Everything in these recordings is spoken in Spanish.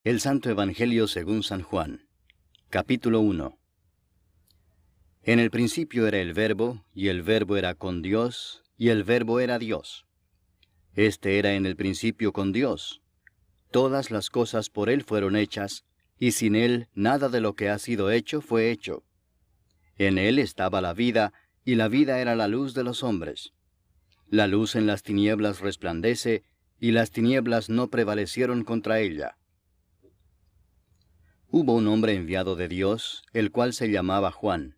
El Santo Evangelio según San Juan. Capítulo 1. En el principio era el Verbo, y el Verbo era con Dios, y el Verbo era Dios. Este era en el principio con Dios. Todas las cosas por Él fueron hechas, y sin Él nada de lo que ha sido hecho fue hecho. En Él estaba la vida, y la vida era la luz de los hombres. La luz en las tinieblas resplandece, y las tinieblas no prevalecieron contra ella. Hubo un hombre enviado de Dios, el cual se llamaba Juan.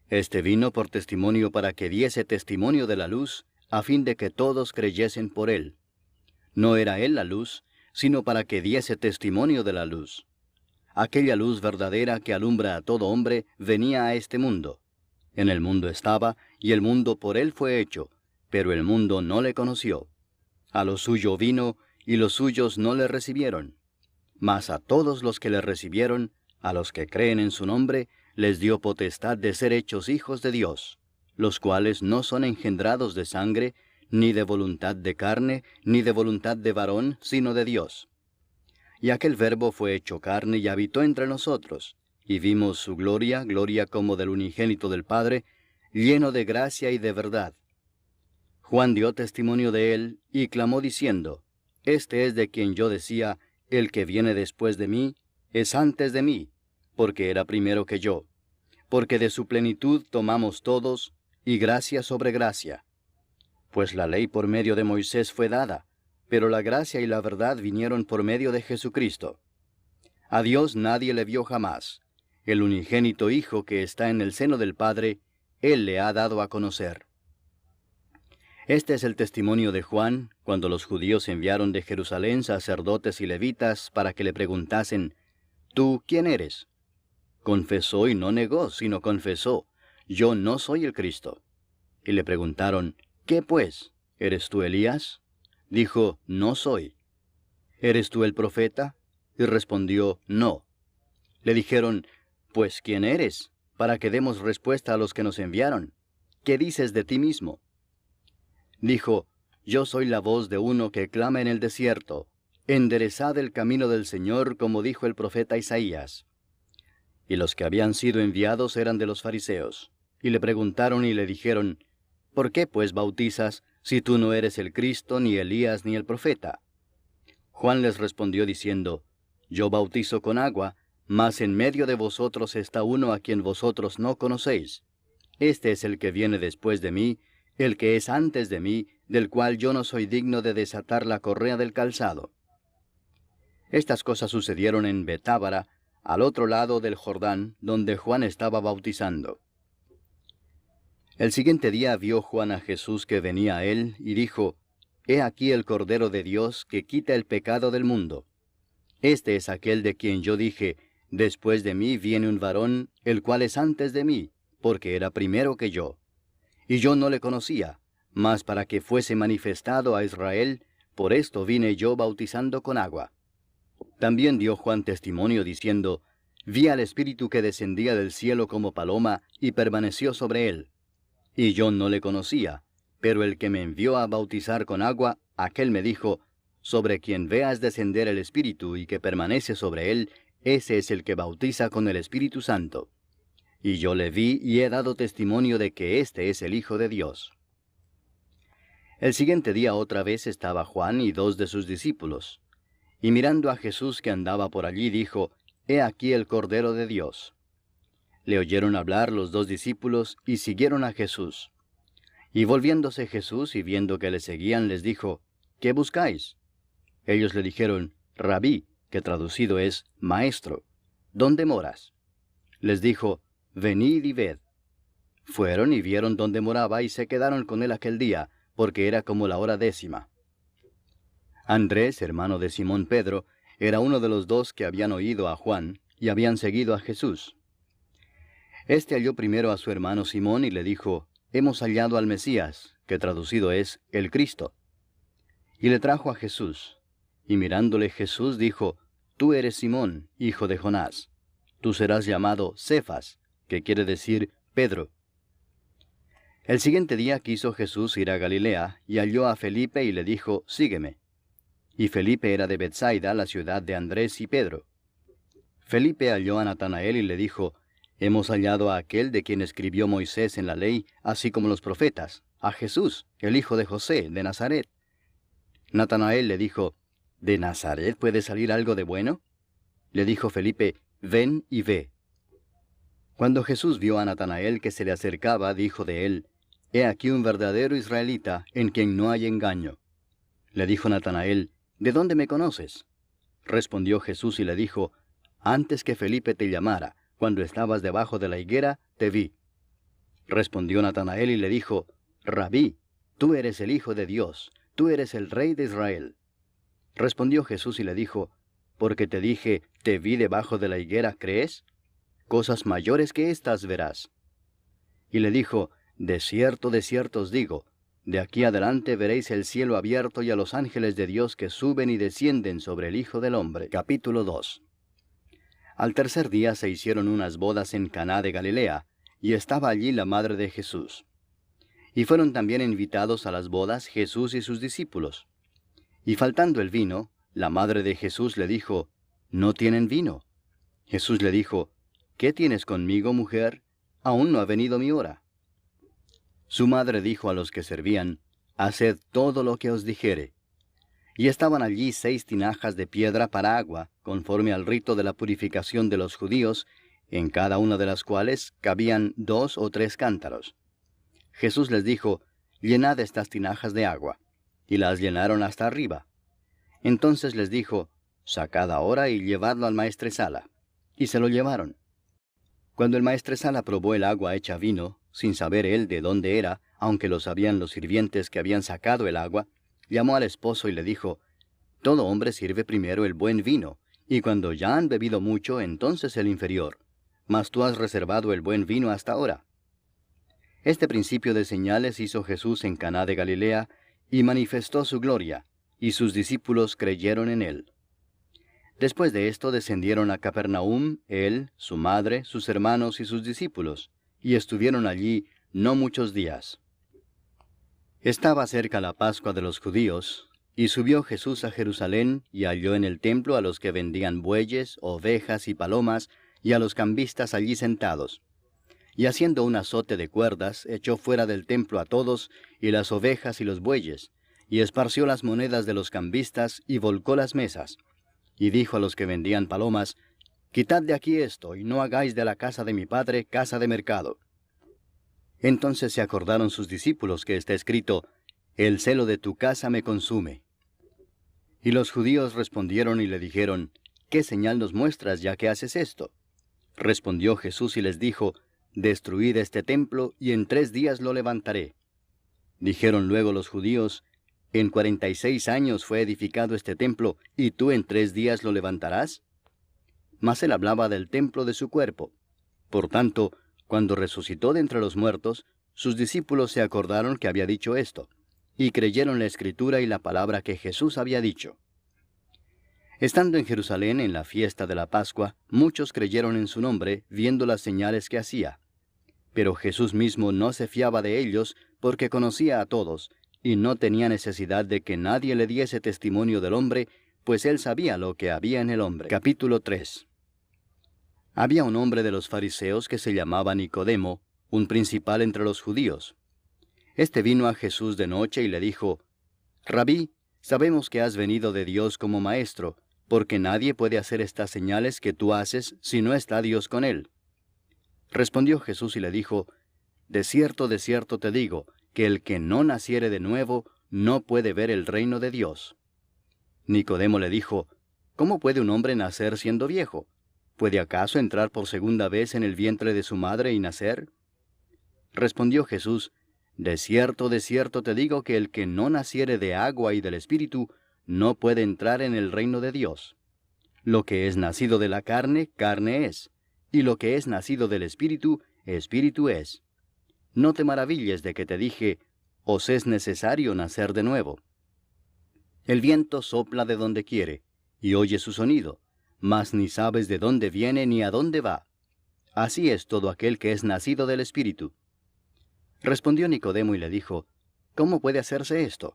Este vino por testimonio para que diese testimonio de la luz, a fin de que todos creyesen por él. No era él la luz, sino para que diese testimonio de la luz. Aquella luz verdadera que alumbra a todo hombre venía a este mundo. En el mundo estaba, y el mundo por él fue hecho, pero el mundo no le conoció. A lo suyo vino, y los suyos no le recibieron. Mas a todos los que le recibieron, a los que creen en su nombre, les dio potestad de ser hechos hijos de Dios, los cuales no son engendrados de sangre, ni de voluntad de carne, ni de voluntad de varón, sino de Dios. Y aquel Verbo fue hecho carne y habitó entre nosotros, y vimos su gloria, gloria como del unigénito del Padre, lleno de gracia y de verdad. Juan dio testimonio de él, y clamó diciendo, Este es de quien yo decía, el que viene después de mí, es antes de mí, porque era primero que yo. Porque de su plenitud tomamos todos, y gracia sobre gracia. Pues la ley por medio de Moisés fue dada, pero la gracia y la verdad vinieron por medio de Jesucristo. A Dios nadie le vio jamás. El unigénito Hijo que está en el seno del Padre, Él le ha dado a conocer. Este es el testimonio de Juan, cuando los judíos enviaron de Jerusalén sacerdotes y levitas para que le preguntasen, ¿Tú quién eres? Confesó y no negó, sino confesó, Yo no soy el Cristo. Y le preguntaron, ¿Qué pues? ¿Eres tú Elías? Dijo, No soy. ¿Eres tú el profeta? Y respondió, No. Le dijeron, Pues ¿quién eres? Para que demos respuesta a los que nos enviaron. ¿Qué dices de ti mismo? Dijo, Yo soy la voz de uno que clama en el desierto, enderezad el camino del Señor, como dijo el profeta Isaías. Y los que habían sido enviados eran de los fariseos, y le preguntaron y le dijeron, ¿Por qué pues bautizas, si tú no eres el Cristo, ni Elías, ni el profeta? Juan les respondió diciendo, Yo bautizo con agua, mas en medio de vosotros está uno a quien vosotros no conocéis. Este es el que viene después de mí, el que es antes de mí, del cual yo no soy digno de desatar la correa del calzado. Estas cosas sucedieron en Betábara, al otro lado del Jordán, donde Juan estaba bautizando. El siguiente día vio Juan a Jesús que venía a él, y dijo, He aquí el Cordero de Dios que quita el pecado del mundo. Este es aquel de quien yo dije, Después de mí viene un varón, el cual es antes de mí, porque era primero que yo. Y yo no le conocía, mas para que fuese manifestado a Israel, por esto vine yo bautizando con agua. También dio Juan testimonio diciendo, Vi al Espíritu que descendía del cielo como paloma, y permaneció sobre él. Y yo no le conocía, pero el que me envió a bautizar con agua, aquel me dijo, Sobre quien veas descender el Espíritu y que permanece sobre él, ese es el que bautiza con el Espíritu Santo. Y yo le vi y he dado testimonio de que éste es el Hijo de Dios. El siguiente día otra vez estaba Juan y 2 de sus discípulos. Y mirando a Jesús que andaba por allí, dijo, He aquí el Cordero de Dios. Le oyeron hablar los 2 discípulos y siguieron a Jesús. Y volviéndose Jesús y viendo que le seguían, les dijo, ¿Qué buscáis? Ellos le dijeron, Rabí, que traducido es Maestro, ¿dónde moras? Les dijo, Venid y ved. Fueron y vieron dónde moraba y se quedaron con él aquel día, porque era como la hora 10. Andrés, hermano de Simón Pedro, era uno de los 2 que habían oído a Juan y habían seguido a Jesús. Este halló primero a su hermano Simón y le dijo, Hemos hallado al Mesías, que traducido es el Cristo. Y le trajo a Jesús. Y mirándole Jesús dijo, Tú eres Simón, hijo de Jonás. Tú serás llamado Cefas, que quiere decir Pedro. El siguiente día quiso Jesús ir a Galilea, y halló a Felipe y le dijo, Sígueme. y Felipe era de Betsaida, la ciudad de Andrés y Pedro. Felipe halló a Natanael y le dijo, Hemos hallado a aquel de quien escribió Moisés en la ley, así como los profetas, a Jesús, el hijo de José, de Nazaret. Natanael le dijo, ¿De Nazaret puede salir algo de bueno? Le dijo Felipe, Ven y ve. Cuando Jesús vio a Natanael que se le acercaba, dijo de él, He aquí un verdadero israelita, en quien no hay engaño. Le dijo Natanael, ¿De dónde me conoces? Respondió Jesús y le dijo, Antes que Felipe te llamara, cuando estabas debajo de la higuera, te vi. Respondió Natanael y le dijo, Rabí, tú eres el Hijo de Dios, tú eres el Rey de Israel. Respondió Jesús y le dijo, Porque te dije, te vi debajo de la higuera, ¿crees? Cosas mayores que estas verás. Y le dijo, de cierto os digo, de aquí adelante veréis el cielo abierto y a los ángeles de Dios que suben y descienden sobre el Hijo del Hombre. Capítulo 2. Al tercer día se hicieron unas bodas en Caná de Galilea, y estaba allí la madre de Jesús. Y fueron también invitados a las bodas Jesús y sus discípulos. Y faltando el vino, la madre de Jesús le dijo, No tienen vino. Jesús le dijo, ¿Qué tienes conmigo, mujer? Aún no ha venido mi hora. Su madre dijo a los que servían, Haced todo lo que os dijere. Y estaban allí 6 tinajas de piedra para agua, conforme al rito de la purificación de los judíos, en cada una de las cuales cabían 2 o 3 cántaros. Jesús les dijo, Llenad estas tinajas de agua. Y las llenaron hasta arriba. Entonces les dijo, Sacad ahora y llevadlo al maestresala. Y se lo llevaron. Cuando el maestresala probó el agua hecha vino, sin saber él de dónde era, aunque lo sabían los sirvientes que habían sacado el agua, llamó al esposo y le dijo, Todo hombre sirve primero el buen vino, y cuando ya han bebido mucho, entonces el inferior. Mas tú has reservado el buen vino hasta ahora. Este principio de señales hizo Jesús en Caná de Galilea, y manifestó su gloria, y sus discípulos creyeron en él. Después de esto descendieron a Capernaum, él, su madre, sus hermanos y sus discípulos, y estuvieron allí no muchos días. Estaba cerca la Pascua de los judíos, y subió Jesús a Jerusalén, y halló en el templo a los que vendían bueyes, ovejas y palomas, y a los cambistas allí sentados. Y haciendo un azote de cuerdas, echó fuera del templo a todos, y las ovejas y los bueyes, y esparció las monedas de los cambistas, y volcó las mesas. Y dijo a los que vendían palomas, Quitad de aquí esto, y no hagáis de la casa de mi padre casa de mercado. Entonces se acordaron sus discípulos que está escrito, El celo de tu casa me consume. Y los judíos respondieron y le dijeron, ¿Qué señal nos muestras ya que haces esto? Respondió Jesús y les dijo, Destruid este templo, y en 3 días lo levantaré. Dijeron luego los judíos, ¿En 46 años fue edificado este templo, y tú en 3 días lo levantarás? Mas él hablaba del templo de su cuerpo. Por tanto, cuando resucitó de entre los muertos, sus discípulos se acordaron que había dicho esto, y creyeron la Escritura y la palabra que Jesús había dicho. Estando en Jerusalén en la fiesta de la Pascua, muchos creyeron en su nombre, viendo las señales que hacía. Pero Jesús mismo no se fiaba de ellos, porque conocía a todos, y no tenía necesidad de que nadie le diese testimonio del hombre, pues él sabía lo que había en el hombre. Capítulo 3. Había un hombre de los fariseos que se llamaba Nicodemo, un principal entre los judíos. Este vino a Jesús de noche y le dijo, Rabí, sabemos que has venido de Dios como maestro, porque nadie puede hacer estas señales que tú haces si no está Dios con él. Respondió Jesús y le dijo, de cierto te digo, que el que no naciere de nuevo no puede ver el reino de Dios. Nicodemo le dijo, ¿Cómo puede un hombre nacer siendo viejo? ¿Puede acaso entrar por segunda vez en el vientre de su madre y nacer? Respondió Jesús, de cierto te digo que el que no naciere de agua y del Espíritu no puede entrar en el reino de Dios. Lo que es nacido de la carne, carne es, y lo que es nacido del Espíritu, Espíritu es. No te maravilles de que te dije, os es necesario nacer de nuevo. El viento sopla de donde quiere, y oye su sonido, mas ni sabes de dónde viene ni a dónde va. Así es todo aquel que es nacido del Espíritu. Respondió Nicodemo y le dijo, ¿Cómo puede hacerse esto?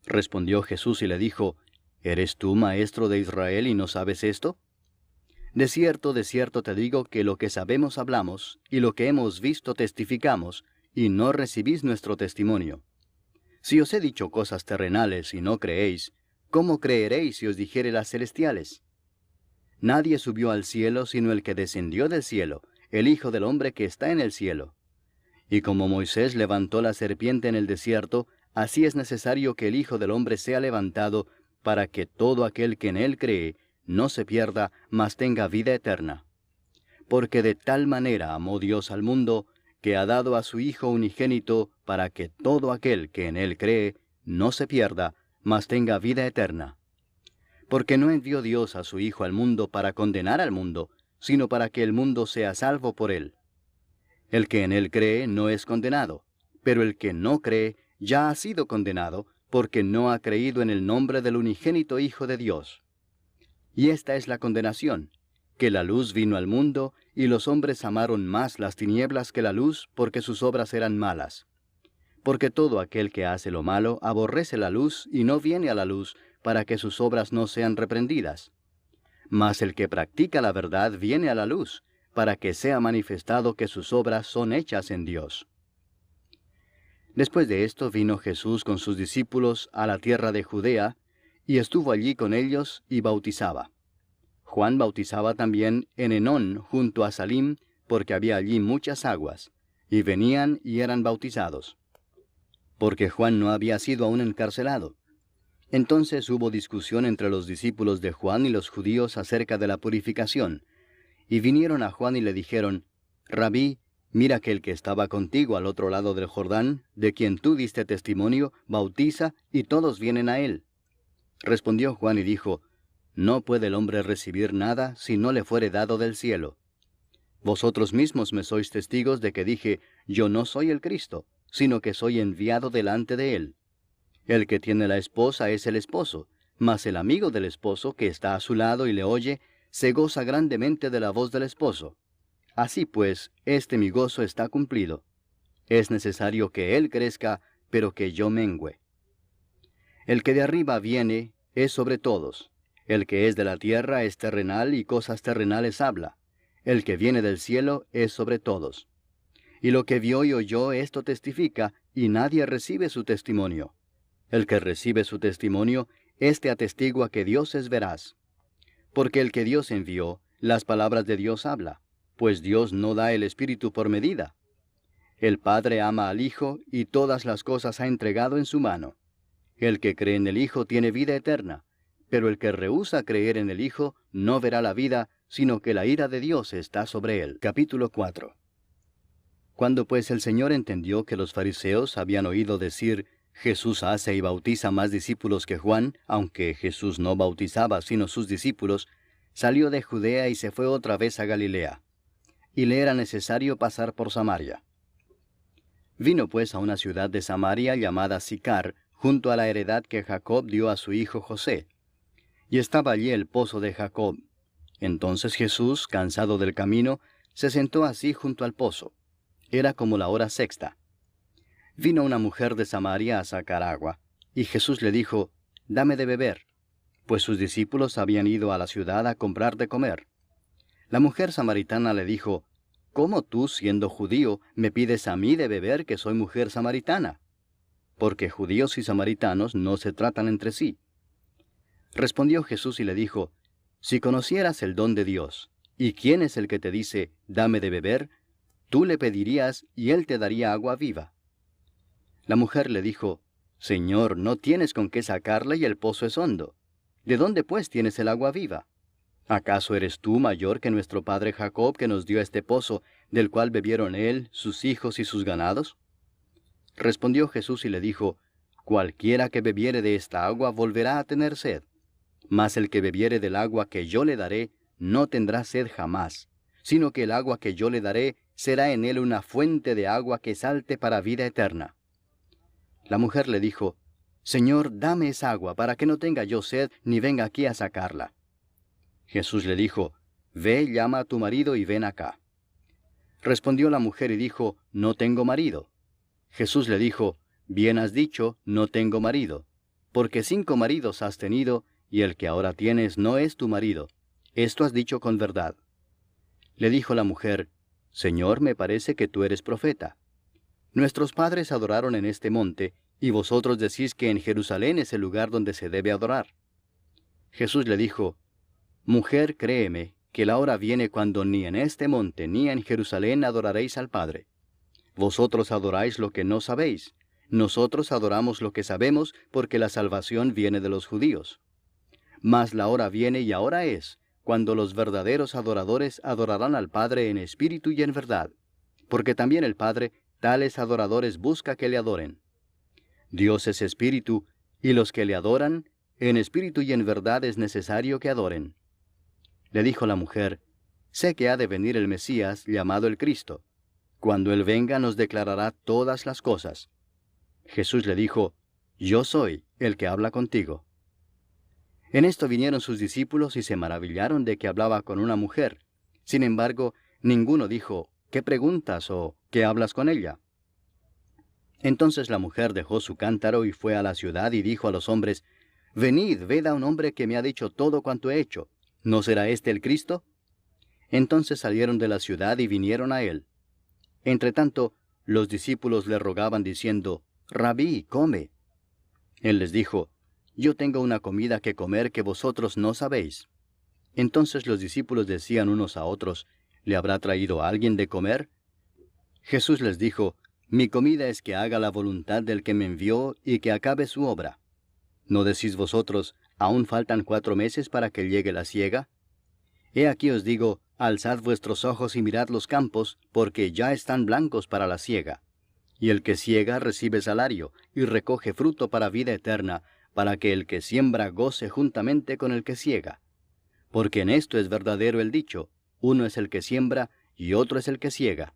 Respondió Jesús y le dijo, ¿Eres tú maestro de Israel y no sabes esto? De cierto te digo que lo que sabemos hablamos, y lo que hemos visto testificamos, y no recibís nuestro testimonio. Si os he dicho cosas terrenales y no creéis, ¿cómo creeréis si os dijere las celestiales? Nadie subió al cielo sino el que descendió del cielo, el Hijo del Hombre que está en el cielo. Y como Moisés levantó la serpiente en el desierto, así es necesario que el Hijo del Hombre sea levantado, para que todo aquel que en él cree no se pierda, mas tenga vida eterna. Porque de tal manera amó Dios al mundo, que ha dado a su Hijo unigénito, para que todo aquel que en él cree no se pierda, mas tenga vida eterna. Porque no envió Dios a su Hijo al mundo para condenar al mundo, sino para que el mundo sea salvo por él. El que en él cree no es condenado, pero el que no cree ya ha sido condenado, porque no ha creído en el nombre del unigénito Hijo de Dios. Y esta es la condenación, que la luz vino al mundo, y los hombres amaron más las tinieblas que la luz, porque sus obras eran malas. Porque todo aquel que hace lo malo aborrece la luz, y no viene a la luz, para que sus obras no sean reprendidas. Mas el que practica la verdad viene a la luz, para que sea manifestado que sus obras son hechas en Dios. Después de esto vino Jesús con sus discípulos a la tierra de Judea, y estuvo allí con ellos y bautizaba. Juan bautizaba también en Enón junto a Salim, porque había allí muchas aguas, y venían y eran bautizados. Porque Juan no había sido aún encarcelado. Entonces hubo discusión entre los discípulos de Juan y los judíos acerca de la purificación, y vinieron a Juan y le dijeron, Rabí, mira que el que estaba contigo al otro lado del Jordán, de quien tú diste testimonio, bautiza, y todos vienen a él. Respondió Juan y dijo, No puede el hombre recibir nada si no le fuere dado del cielo. Vosotros mismos me sois testigos de que dije, Yo no soy el Cristo, sino que soy enviado delante de él. El que tiene la esposa es el esposo, mas el amigo del esposo que está a su lado y le oye, se goza grandemente de la voz del esposo. Así pues, este mi gozo está cumplido. Es necesario que él crezca, pero que yo mengüe. El que de arriba viene es sobre todos. El que es de la tierra es terrenal y cosas terrenales habla. El que viene del cielo es sobre todos. Y lo que vio y oyó esto testifica, y nadie recibe su testimonio. El que recibe su testimonio, éste atestigua que Dios es veraz. Porque el que Dios envió, las palabras de Dios habla, pues Dios no da el Espíritu por medida. El Padre ama al Hijo, y todas las cosas ha entregado en su mano. El que cree en el Hijo tiene vida eterna, pero el que rehúsa creer en el Hijo no verá la vida, sino que la ira de Dios está sobre él. Capítulo 4. Cuando pues el Señor entendió que los fariseos habían oído decir, Jesús hace y bautiza más discípulos que Juan, aunque Jesús no bautizaba sino sus discípulos, salió de Judea y se fue otra vez a Galilea. Y le era necesario pasar por Samaria. Vino pues a una ciudad de Samaria llamada Sicar, junto a la heredad que Jacob dio a su hijo José. Y estaba allí el pozo de Jacob. Entonces Jesús, cansado del camino, se sentó así junto al pozo. Era como la hora sexta. Vino una mujer de Samaria a sacar agua, y Jesús le dijo, Dame de beber, pues sus discípulos habían ido a la ciudad a comprar de comer. La mujer samaritana le dijo, ¿Cómo tú, siendo judío, me pides a mí de beber que soy mujer samaritana? Porque judíos y samaritanos no se tratan entre sí. Respondió Jesús y le dijo, Si conocieras el don de Dios, y quién es el que te dice, Dame de beber, tú le pedirías y él te daría agua viva. La mujer le dijo, Señor, no tienes con qué sacarla y el pozo es hondo. ¿De dónde pues tienes el agua viva? ¿Acaso eres tú mayor que nuestro padre Jacob, que nos dio este pozo, del cual bebieron él, sus hijos y sus ganados? Respondió Jesús y le dijo, Cualquiera que bebiere de esta agua volverá a tener sed. Mas el que bebiere del agua que yo le daré, no tendrá sed jamás, sino que el agua que yo le daré será en él una fuente de agua que salte para vida eterna. La mujer le dijo, Señor, dame esa agua, para que no tenga yo sed, ni venga aquí a sacarla. Jesús le dijo, Ve, llama a tu marido y ven acá. Respondió la mujer y dijo, No tengo marido. Jesús le dijo, Bien has dicho, no tengo marido, porque 5 maridos has tenido, y el que ahora tienes no es tu marido. Esto has dicho con verdad. Le dijo la mujer, Señor, me parece que tú eres profeta. Nuestros padres adoraron en este monte, y vosotros decís que en Jerusalén es el lugar donde se debe adorar. Jesús le dijo, Mujer, créeme, que la hora viene cuando ni en este monte ni en Jerusalén adoraréis al Padre. Vosotros adoráis lo que no sabéis. Nosotros adoramos lo que sabemos, porque la salvación viene de los judíos. Mas la hora viene y ahora es, cuando los verdaderos adoradores adorarán al Padre en espíritu y en verdad, porque también el Padre tales adoradores busca que le adoren. Dios es espíritu, y los que le adoran, en espíritu y en verdad es necesario que adoren. Le dijo la mujer, Sé que ha de venir el Mesías, llamado el Cristo. Cuando Él venga nos declarará todas las cosas. Jesús le dijo, Yo soy el que habla contigo. En esto vinieron sus discípulos y se maravillaron de que hablaba con una mujer. Sin embargo, ninguno dijo, ¿qué preguntas o qué hablas con ella? Entonces la mujer dejó su cántaro y fue a la ciudad y dijo a los hombres, Venid, ved a un hombre que me ha dicho todo cuanto he hecho. ¿No será este el Cristo? Entonces salieron de la ciudad y vinieron a él. Entretanto, los discípulos le rogaban diciendo, Rabí, come. Él les dijo, Yo tengo una comida que comer que vosotros no sabéis. Entonces los discípulos decían unos a otros, ¿le habrá traído alguien de comer? Jesús les dijo, Mi comida es que haga la voluntad del que me envió y que acabe su obra. ¿No decís vosotros, aún faltan 4 meses para que llegue la siega? He aquí os digo, alzad vuestros ojos y mirad los campos, porque ya están blancos para la siega. Y el que siega recibe salario, y recoge fruto para vida eterna, para que el que siembra goce juntamente con el que siega. Porque en esto es verdadero el dicho, uno es el que siembra, y otro es el que siega.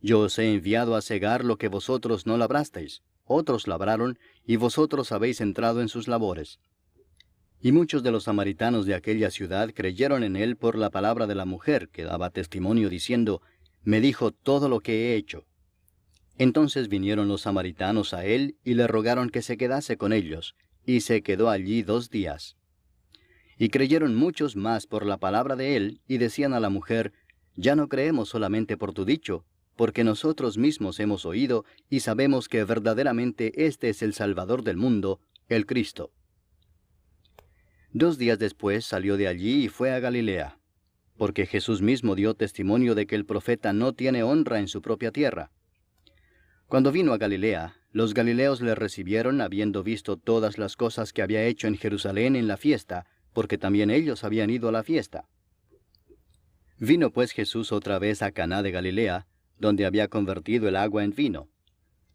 Yo os he enviado a segar lo que vosotros no labrasteis, otros labraron, y vosotros habéis entrado en sus labores. Y muchos de los samaritanos de aquella ciudad creyeron en él por la palabra de la mujer, que daba testimonio diciendo, Me dijo todo lo que he hecho. Entonces vinieron los samaritanos a él y le rogaron que se quedase con ellos, y se quedó allí 2 días. Y creyeron muchos más por la palabra de él, y decían a la mujer, Ya no creemos solamente por tu dicho, porque nosotros mismos hemos oído y sabemos que verdaderamente este es el Salvador del mundo, el Cristo. 2 días después salió de allí y fue a Galilea, porque Jesús mismo dio testimonio de que el profeta no tiene honra en su propia tierra. Cuando vino a Galilea, los galileos le recibieron habiendo visto todas las cosas que había hecho en Jerusalén en la fiesta, porque también ellos habían ido a la fiesta. Vino pues Jesús otra vez a Caná de Galilea, donde había convertido el agua en vino.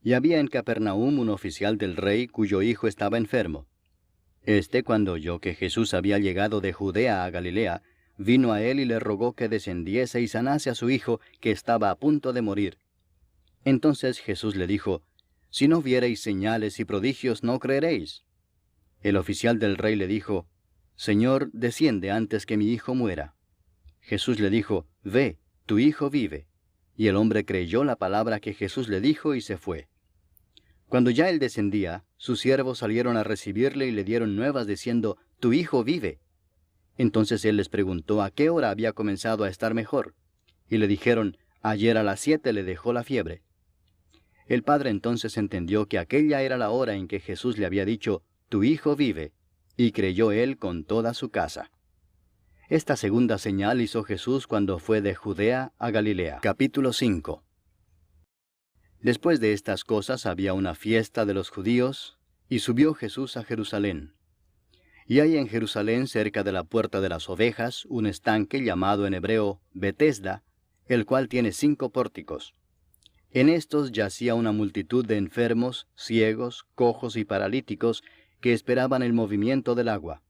Y había en Capernaum un oficial del rey cuyo hijo estaba enfermo. Cuando oyó que Jesús había llegado de Judea a Galilea, vino a él y le rogó que descendiese y sanase a su hijo, que estaba a punto de morir. Entonces Jesús le dijo, Si no viereis señales y prodigios, no creeréis. El oficial del rey le dijo, Señor, desciende antes que mi hijo muera. Jesús le dijo, Ve, tu hijo vive. Y el hombre creyó la palabra que Jesús le dijo y se fue. Cuando ya él descendía, sus siervos salieron a recibirle y le dieron nuevas diciendo, Tu hijo vive. Entonces él les preguntó a qué hora había comenzado a estar mejor. Y le dijeron, Ayer a las 7 le dejó la fiebre. El padre entonces entendió que aquella era la hora en que Jesús le había dicho, Tu hijo vive, y creyó él con toda su casa. Esta segunda señal hizo Jesús cuando fue de Judea a Galilea. Capítulo 5. Después de estas cosas había una fiesta de los judíos, y subió Jesús a Jerusalén. Y hay en Jerusalén, cerca de la puerta de las ovejas, un estanque llamado en hebreo Betesda, el cual tiene 5 pórticos. En estos yacía una multitud de enfermos, ciegos, cojos y paralíticos, que esperaban el movimiento del agua.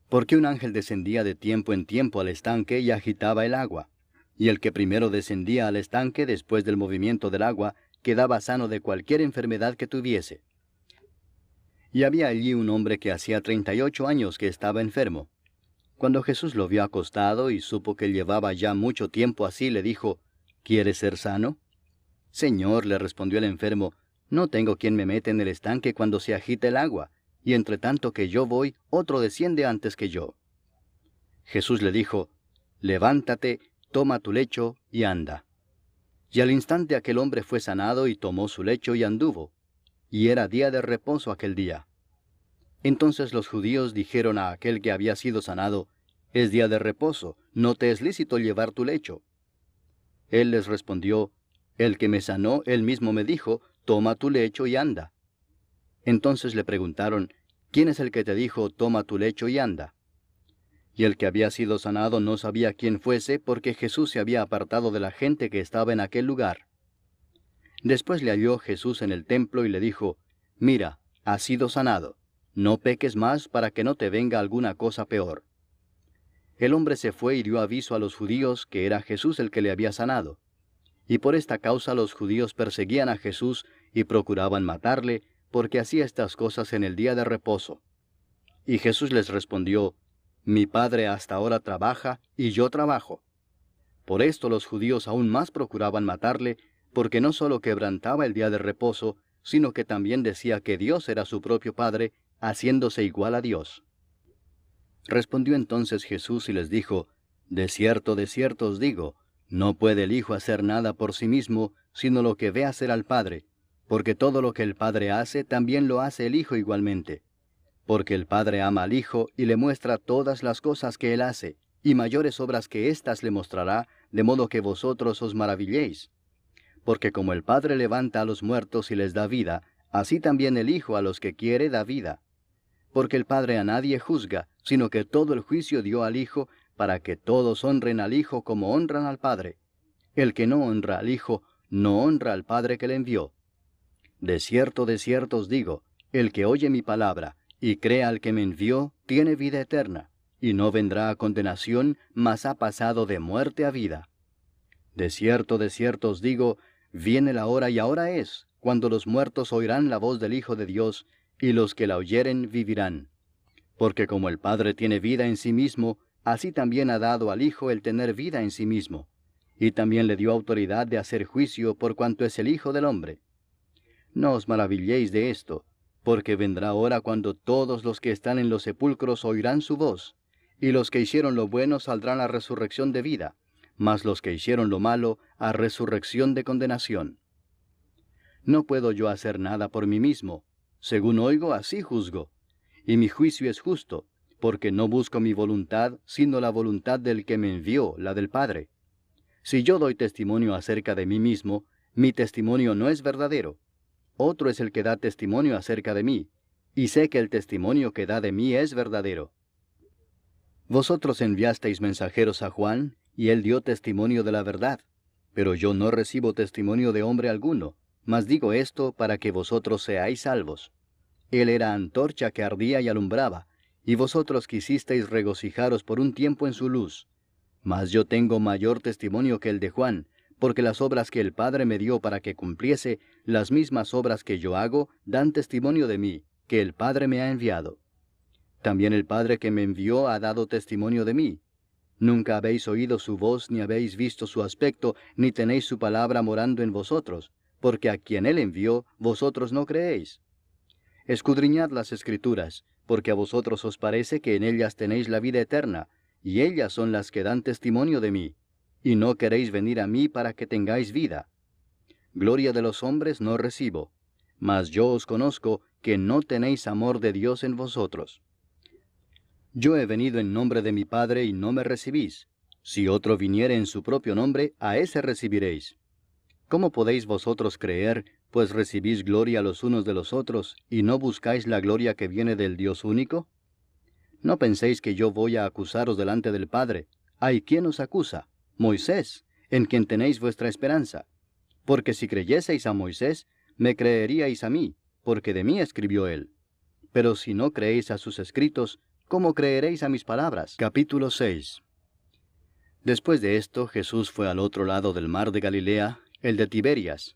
Porque un ángel descendía de tiempo en tiempo al estanque y agitaba el agua. Y el que primero descendía al estanque después del movimiento del agua, quedaba sano de cualquier enfermedad que tuviese. Y había allí un hombre que hacía 38 años que estaba enfermo. Cuando Jesús lo vio acostado y supo que llevaba ya mucho tiempo así, le dijo, ¿Quieres ser sano? Señor, le respondió el enfermo, no tengo quien me meta en el estanque cuando se agita el agua, y entre tanto que yo voy, otro desciende antes que yo. Jesús le dijo, levántate, toma tu lecho y anda. Y al instante aquel hombre fue sanado y tomó su lecho y anduvo. Y era día de reposo aquel día. Entonces los judíos dijeron a aquel que había sido sanado, es día de reposo, no te es lícito llevar tu lecho. Él les respondió, el que me sanó, él mismo me dijo, toma tu lecho y anda. Entonces le preguntaron, ¿quién es el que te dijo, toma tu lecho y anda? Y el que había sido sanado no sabía quién fuese, porque Jesús se había apartado de la gente que estaba en aquel lugar. Después le halló Jesús en el templo y le dijo, mira, has sido sanado, no peques más para que no te venga alguna cosa peor. El hombre se fue y dio aviso a los judíos que era Jesús el que le había sanado. Y por esta causa los judíos perseguían a Jesús y procuraban matarle, porque hacía estas cosas en el día de reposo. Y Jesús les respondió, mi Padre hasta ahora trabaja, y yo trabajo. Por esto los judíos aún más procuraban matarle, porque no solo quebrantaba el día de reposo, sino que también decía que Dios era su propio Padre, haciéndose igual a Dios. Respondió entonces Jesús y les dijo, de cierto os digo, no puede el Hijo hacer nada por sí mismo, sino lo que ve hacer al Padre, porque todo lo que el Padre hace, también lo hace el Hijo igualmente. Porque el Padre ama al Hijo y le muestra todas las cosas que Él hace, y mayores obras que éstas le mostrará, de modo que vosotros os maravilléis. Porque como el Padre levanta a los muertos y les da vida, así también el Hijo a los que quiere da vida. Porque el Padre a nadie juzga, sino que todo el juicio dio al Hijo, para que todos honren al Hijo como honran al Padre. El que no honra al Hijo, no honra al Padre que le envió. De cierto os digo, el que oye mi palabra, y crea al que me envió, tiene vida eterna, y no vendrá a condenación, mas ha pasado de muerte a vida. De cierto os digo, viene la hora y ahora es, cuando los muertos oirán la voz del Hijo de Dios, y los que la oyeren vivirán. Porque como el Padre tiene vida en sí mismo, así también ha dado al Hijo el tener vida en sí mismo, y también le dio autoridad de hacer juicio por cuanto es el Hijo del hombre. No os maravilléis de esto, porque vendrá hora cuando todos los que están en los sepulcros oirán su voz, y los que hicieron lo bueno saldrán a resurrección de vida, mas los que hicieron lo malo a resurrección de condenación. No puedo yo hacer nada por mí mismo, según oigo así juzgo, y mi juicio es justo, porque no busco mi voluntad, sino la voluntad del que me envió, la del Padre. Si yo doy testimonio acerca de mí mismo, mi testimonio no es verdadero. Otro es el que da testimonio acerca de mí, y sé que el testimonio que da de mí es verdadero. Vosotros enviasteis mensajeros a Juan, y él dio testimonio de la verdad, pero yo no recibo testimonio de hombre alguno, mas digo esto para que vosotros seáis salvos. Él era antorcha que ardía y alumbraba, y vosotros quisisteis regocijaros por un tiempo en su luz. Mas yo tengo mayor testimonio que el de Juan, porque las obras que el Padre me dio para que cumpliese, las mismas obras que yo hago, dan testimonio de mí, que el Padre me ha enviado. También el Padre que me envió ha dado testimonio de mí. Nunca habéis oído su voz, ni habéis visto su aspecto, ni tenéis su palabra morando en vosotros, porque a quien él envió, vosotros no creéis. Escudriñad las Escrituras, porque a vosotros os parece que en ellas tenéis la vida eterna, y ellas son las que dan testimonio de mí, y no queréis venir a mí para que tengáis vida. Gloria de los hombres no recibo, mas yo os conozco que no tenéis amor de Dios en vosotros. Yo he venido en nombre de mi Padre y no me recibís. Si otro viniere en su propio nombre, a ese recibiréis. ¿Cómo podéis vosotros creer, pues recibís gloria los unos de los otros, y no buscáis la gloria que viene del Dios único? No penséis que yo voy a acusaros delante del Padre. ¿Hay quien os acusa? Moisés, en quien tenéis vuestra esperanza. Porque si creyeseis a Moisés, me creeríais a mí, porque de mí escribió él. Pero si no creéis a sus escritos, ¿cómo creeréis a mis palabras? Capítulo 6. Después de esto, Jesús fue al otro lado del mar de Galilea, el de Tiberias,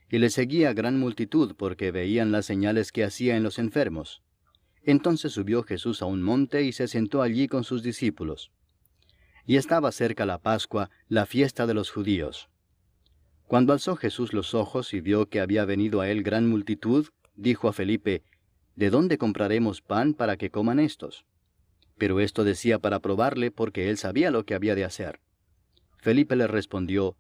y le seguía gran multitud porque veían las señales que hacía en los enfermos. Entonces subió Jesús a un monte y se sentó allí con sus discípulos. Y estaba cerca la Pascua, la fiesta de los judíos. Cuando alzó Jesús los ojos y vio que había venido a él gran multitud, dijo a Felipe, ¿de dónde compraremos pan para que coman éstos? Pero esto decía para probarle, porque él sabía lo que había de hacer. Felipe le respondió,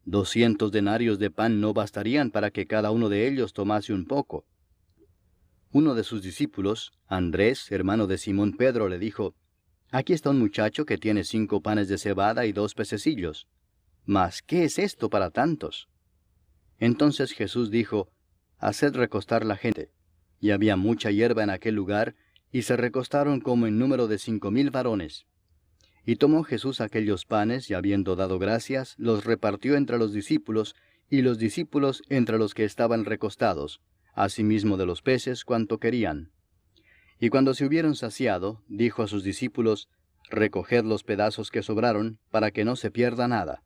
200 denarios de pan no bastarían para que cada uno de ellos tomase un poco. Uno de sus discípulos, Andrés, hermano de Simón Pedro, le dijo, aquí está un muchacho que tiene 5 panes de cebada y 2 pececillos. Mas, ¿qué es esto para tantos? Entonces Jesús dijo, haced recostar la gente. Y había mucha hierba en aquel lugar, y se recostaron como en número de 5,000 varones. Y tomó Jesús aquellos panes, y habiendo dado gracias, los repartió entre los discípulos, y los discípulos entre los que estaban recostados, asimismo de los peces cuanto querían. Y cuando se hubieron saciado, dijo a sus discípulos, recoged los pedazos que sobraron, para que no se pierda nada.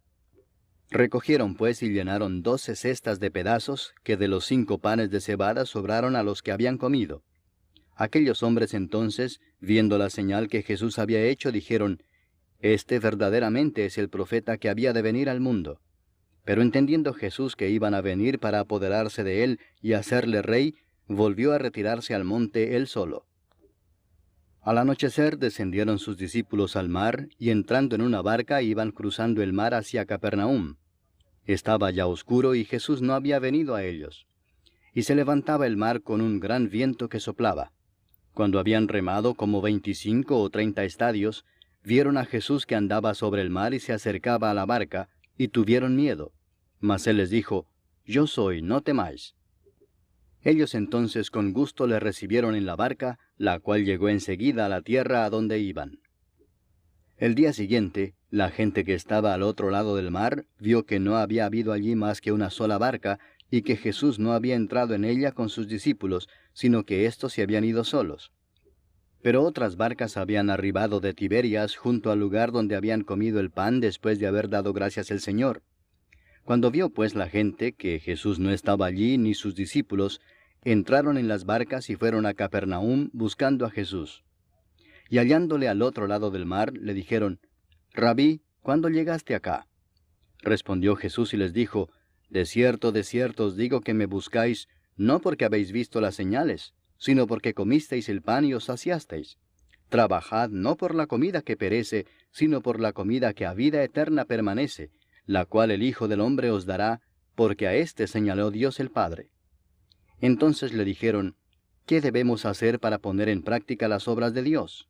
Recogieron pues y llenaron 12 cestas de pedazos, que de los 5 panes de cebada sobraron a los que habían comido. Aquellos hombres entonces, viendo la señal que Jesús había hecho, dijeron, este verdaderamente es el profeta que había de venir al mundo. Pero entendiendo Jesús que iban a venir para apoderarse de él y hacerle rey, volvió a retirarse al monte él solo. Al anochecer descendieron sus discípulos al mar, y entrando en una barca iban cruzando el mar hacia Capernaum. Estaba ya oscuro y Jesús no había venido a ellos. Y se levantaba el mar con un gran viento que soplaba. Cuando habían remado como 25 o 30 estadios, vieron a Jesús que andaba sobre el mar y se acercaba a la barca, y tuvieron miedo. Mas él les dijo, yo soy, no temáis. Ellos entonces con gusto le recibieron en la barca, la cual llegó enseguida a la tierra a donde iban. El día siguiente, la gente que estaba al otro lado del mar vio que no había habido allí más que una sola barca, y que Jesús no había entrado en ella con sus discípulos, sino que éstos se habían ido solos. Pero otras barcas habían arribado de Tiberias junto al lugar donde habían comido el pan después de haber dado gracias al Señor. Cuando vio pues la gente que Jesús no estaba allí ni sus discípulos, entraron en las barcas y fueron a Capernaum buscando a Jesús. Y hallándole al otro lado del mar, le dijeron, Rabí, ¿cuándo llegaste acá? Respondió Jesús y les dijo, de cierto os digo que me buscáis, no porque habéis visto las señales, sino porque comisteis el pan y os saciasteis. Trabajad no por la comida que perece, sino por la comida que a vida eterna permanece, la cual el Hijo del Hombre os dará, porque a éste señaló Dios el Padre. Entonces le dijeron, ¿qué debemos hacer para poner en práctica las obras de Dios?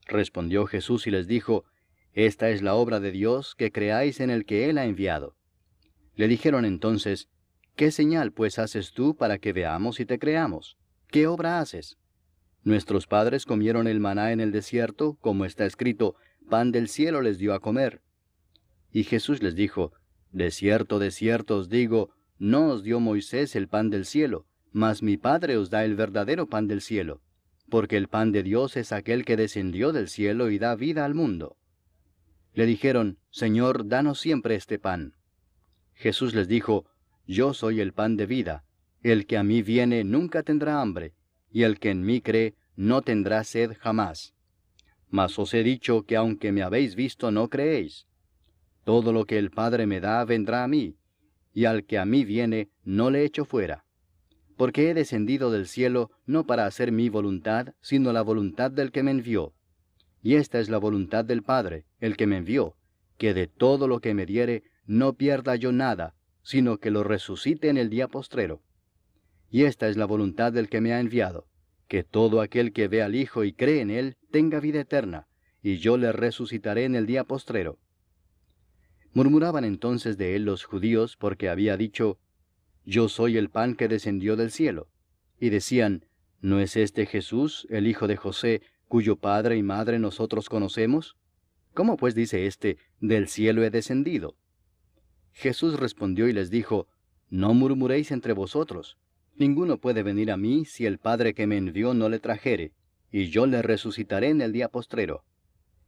Respondió Jesús y les dijo, esta es la obra de Dios, que creáis en el que Él ha enviado. Le dijeron entonces, ¿qué señal pues haces tú para que veamos y te creamos? ¿Qué obra haces? Nuestros padres comieron el maná en el desierto, como está escrito, pan del cielo les dio a comer. Y Jesús les dijo, de cierto os digo, no os dio Moisés el pan del cielo, mas mi Padre os da el verdadero pan del cielo, porque el pan de Dios es aquel que descendió del cielo y da vida al mundo. Le dijeron, Señor, danos siempre este pan. Jesús les dijo, yo soy el pan de vida, el que a mí viene nunca tendrá hambre, y el que en mí cree no tendrá sed jamás. Mas os he dicho que aunque me habéis visto no creéis. Todo lo que el Padre me da vendrá a mí, y al que a mí viene no le echo fuera. Porque he descendido del cielo no para hacer mi voluntad, sino la voluntad del que me envió. Y esta es la voluntad del Padre, el que me envió, que de todo lo que me diere no pierda yo nada, sino que lo resucite en el día postrero. Y esta es la voluntad del que me ha enviado, que todo aquel que ve al Hijo y cree en él tenga vida eterna, y yo le resucitaré en el día postrero. Murmuraban entonces de él los judíos, porque había dicho, yo soy el pan que descendió del cielo. Y decían, ¿no es este Jesús, el hijo de José, cuyo padre y madre nosotros conocemos? ¿Cómo pues dice éste, del cielo he descendido? Jesús respondió y les dijo, no murmuréis entre vosotros. Ninguno puede venir a mí si el Padre que me envió no le trajere, y yo le resucitaré en el día postrero.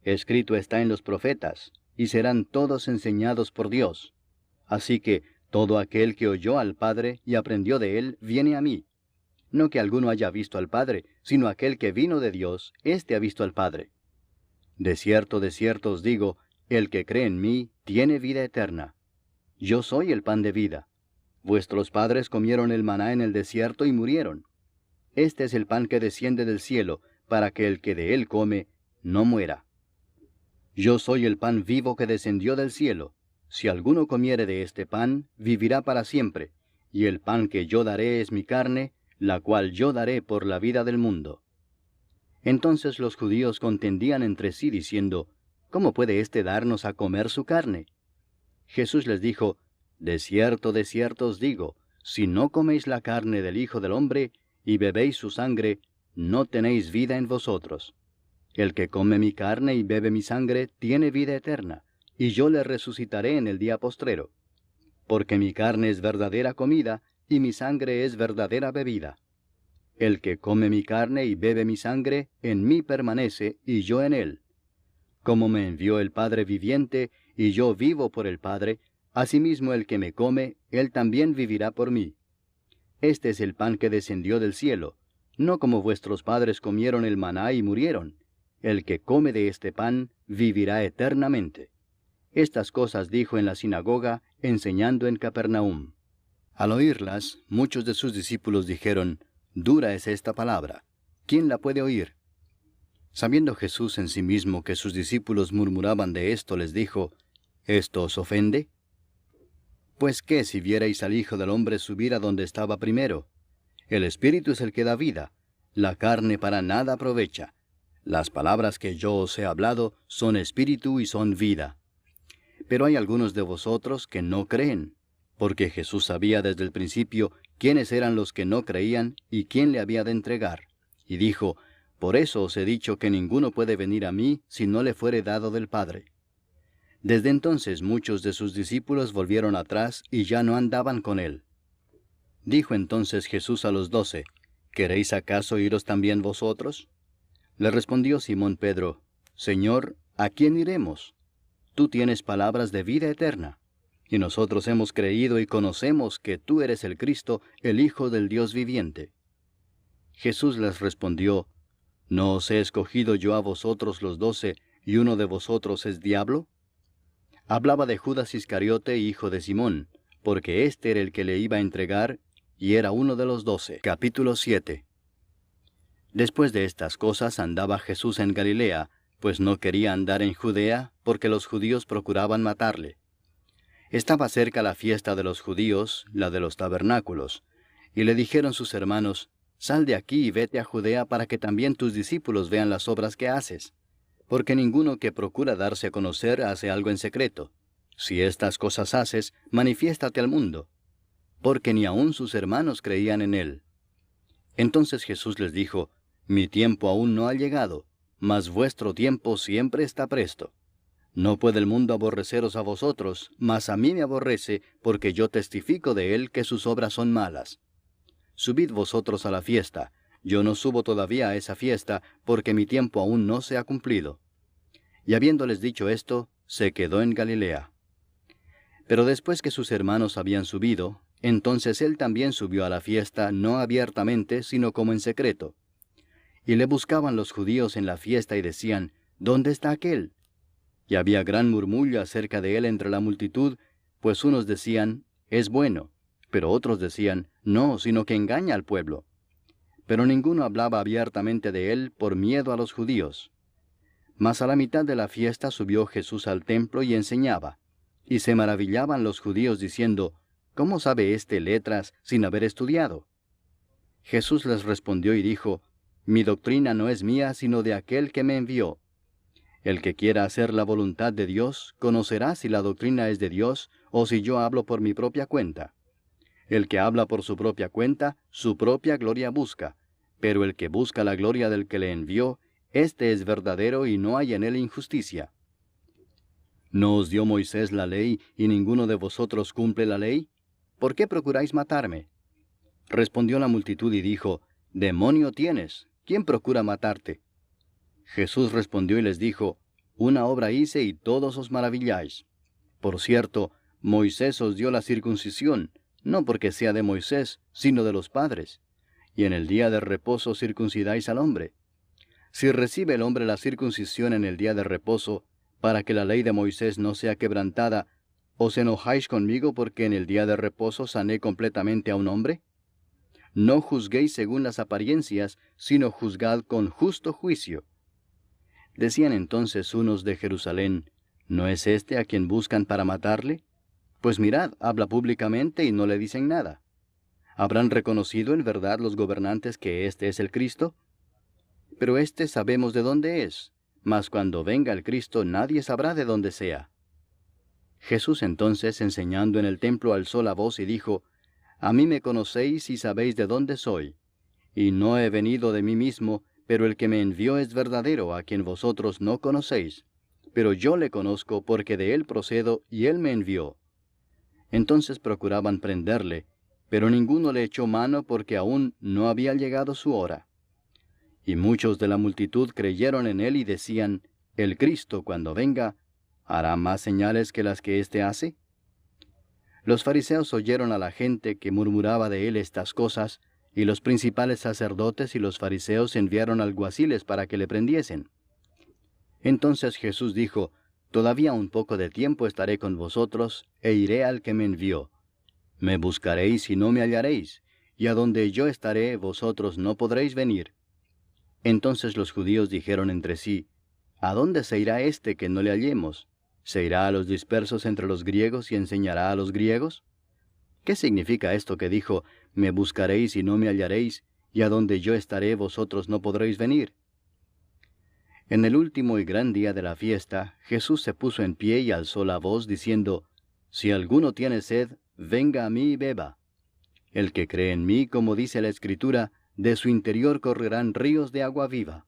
Escrito está en los profetas, y serán todos enseñados por Dios. Así que todo aquel que oyó al Padre y aprendió de él, viene a mí. No que alguno haya visto al Padre, sino aquel que vino de Dios, éste ha visto al Padre. De cierto os digo, el que cree en mí tiene vida eterna. Yo soy el pan de vida. Vuestros padres comieron el maná en el desierto y murieron. este es el pan que desciende del cielo, para que el que de él come no muera. Yo soy el pan vivo que descendió del cielo. Si alguno comiere de este pan, vivirá para siempre, y el pan que yo daré es mi carne, la cual yo daré por la vida del mundo. Entonces los judíos contendían entre sí diciendo, ¿cómo puede éste darnos a comer su carne? Jesús les dijo, de cierto os digo, si no coméis la carne del Hijo del Hombre, y bebéis su sangre, no tenéis vida en vosotros. El que come mi carne y bebe mi sangre, tiene vida eterna, y yo le resucitaré en el día postrero. Porque mi carne es verdadera comida, y mi sangre es verdadera bebida. El que come mi carne y bebe mi sangre, en mí permanece, y yo en él. Como me envió el Padre viviente, y yo vivo por el Padre, asimismo el que me come, él también vivirá por mí. Este es el pan que descendió del cielo, no como vuestros padres comieron el maná y murieron. El que come de este pan, vivirá eternamente. Estas cosas dijo en la sinagoga, enseñando en Capernaum. Al oírlas, muchos de sus discípulos dijeron, dura es esta palabra, ¿quién la puede oír? Sabiendo Jesús en sí mismo que sus discípulos murmuraban de esto, les dijo, ¿esto os ofende? Pues qué si vierais al Hijo del Hombre subir a donde estaba primero. El Espíritu es el que da vida, la carne para nada aprovecha. Las palabras que yo os he hablado son espíritu y son vida. Pero hay algunos de vosotros que no creen, porque Jesús sabía desde el principio quiénes eran los que no creían y quién le había de entregar. Y dijo, por eso os he dicho que ninguno puede venir a mí si no le fuere dado del Padre. Desde entonces muchos de sus discípulos volvieron atrás y ya no andaban con él. Dijo entonces Jesús a los 12, ¿queréis acaso iros también vosotros? Le respondió Simón Pedro, Señor, ¿a quién iremos? Tú tienes palabras de vida eterna, y nosotros hemos creído y conocemos que tú eres el Cristo, el Hijo del Dios viviente. Jesús les respondió, ¿no os he escogido yo a vosotros los 12, y uno de vosotros es diablo? Hablaba de Judas Iscariote, hijo de Simón, porque éste era el que le iba a entregar, y era uno de los 12. Capítulo 7. Después de estas cosas andaba Jesús en Galilea, pues no quería andar en Judea, porque los judíos procuraban matarle. Estaba cerca la fiesta de los judíos, la de los tabernáculos, y le dijeron sus hermanos, sal de aquí y vete a Judea para que también tus discípulos vean las obras que haces. Porque ninguno que procura darse a conocer hace algo en secreto. Si estas cosas haces, manifiéstate al mundo. Porque ni aun sus hermanos creían en él. Entonces Jesús les dijo, mi tiempo aún no ha llegado, mas vuestro tiempo siempre está presto. No puede el mundo aborreceros a vosotros, mas a mí me aborrece, porque yo testifico de él que sus obras son malas. Subid vosotros a la fiesta. Yo no subo todavía a esa fiesta, porque mi tiempo aún no se ha cumplido. Y habiéndoles dicho esto, se quedó en Galilea. Pero después que sus hermanos habían subido, entonces él también subió a la fiesta, no abiertamente, sino como en secreto. Y le buscaban los judíos en la fiesta y decían, ¿dónde está aquél? Y había gran murmullo acerca de él entre la multitud, pues unos decían, es bueno, pero otros decían, no, sino que engaña al pueblo. Pero ninguno hablaba abiertamente de él por miedo a los judíos. Mas a la mitad de la fiesta subió Jesús al templo y enseñaba. Y se maravillaban los judíos diciendo, ¿cómo sabe éste letras sin haber estudiado? Jesús les respondió y dijo, mi doctrina no es mía sino de aquel que me envió. El que quiera hacer la voluntad de Dios, conocerá si la doctrina es de Dios o si yo hablo por mi propia cuenta. El que habla por su propia cuenta, su propia gloria busca, pero el que busca la gloria del que le envió, éste es verdadero y no hay en él injusticia. ¿No os dio Moisés la ley y ninguno de vosotros cumple la ley? ¿Por qué procuráis matarme? Respondió la multitud y dijo, Demonio tienes, ¿quién procura matarte? Jesús respondió y les dijo, una obra hice y todos os maravilláis. Por cierto, Moisés os dio la circuncisión, no porque sea de Moisés, sino de los padres. Y en el día de reposo circuncidáis al hombre. Si recibe el hombre la circuncisión en el día de reposo, para que la ley de Moisés no sea quebrantada, ¿os enojáis conmigo porque en el día de reposo sané completamente a un hombre? no juzguéis según las apariencias, sino juzgad con justo juicio. Decían entonces unos de Jerusalén, ¿no es este a quien buscan para matarle? Pues mirad, habla públicamente y no le dicen nada. ¿Habrán reconocido en verdad los gobernantes que este es el Cristo? Pero este sabemos de dónde es, mas cuando venga el Cristo nadie sabrá de dónde sea. Jesús entonces, enseñando en el templo, alzó la voz y dijo, A mí me conocéis y sabéis de dónde soy. Y no he venido de mí mismo, pero el que me envió es verdadero, a quien vosotros no conocéis. Pero yo le conozco porque de él procedo y él me envió. Entonces procuraban prenderle, pero ninguno le echó mano porque aún no había llegado su hora. Y muchos de la multitud creyeron en él y decían, El Cristo, cuando venga, ¿hará más señales que las que éste hace? Los fariseos oyeron a la gente que murmuraba de él estas cosas, y los principales sacerdotes y los fariseos enviaron alguaciles para que le prendiesen. Entonces Jesús dijo, Todavía un poco de tiempo estaré con vosotros, e iré al que me envió. Me buscaréis y no me hallaréis, y a donde yo estaré vosotros no podréis venir. Entonces los judíos dijeron entre sí, ¿A dónde se irá este que no le hallemos? ¿Se irá a los dispersos entre los griegos y enseñará a los griegos? ¿Qué significa esto que dijo, me buscaréis y no me hallaréis, y a donde yo estaré vosotros no podréis venir? En el último y gran día de la fiesta, Jesús se puso en pie y alzó la voz, diciendo, Si alguno tiene sed, venga a mí y beba. El que cree en mí, como dice la Escritura, de su interior correrán ríos de agua viva.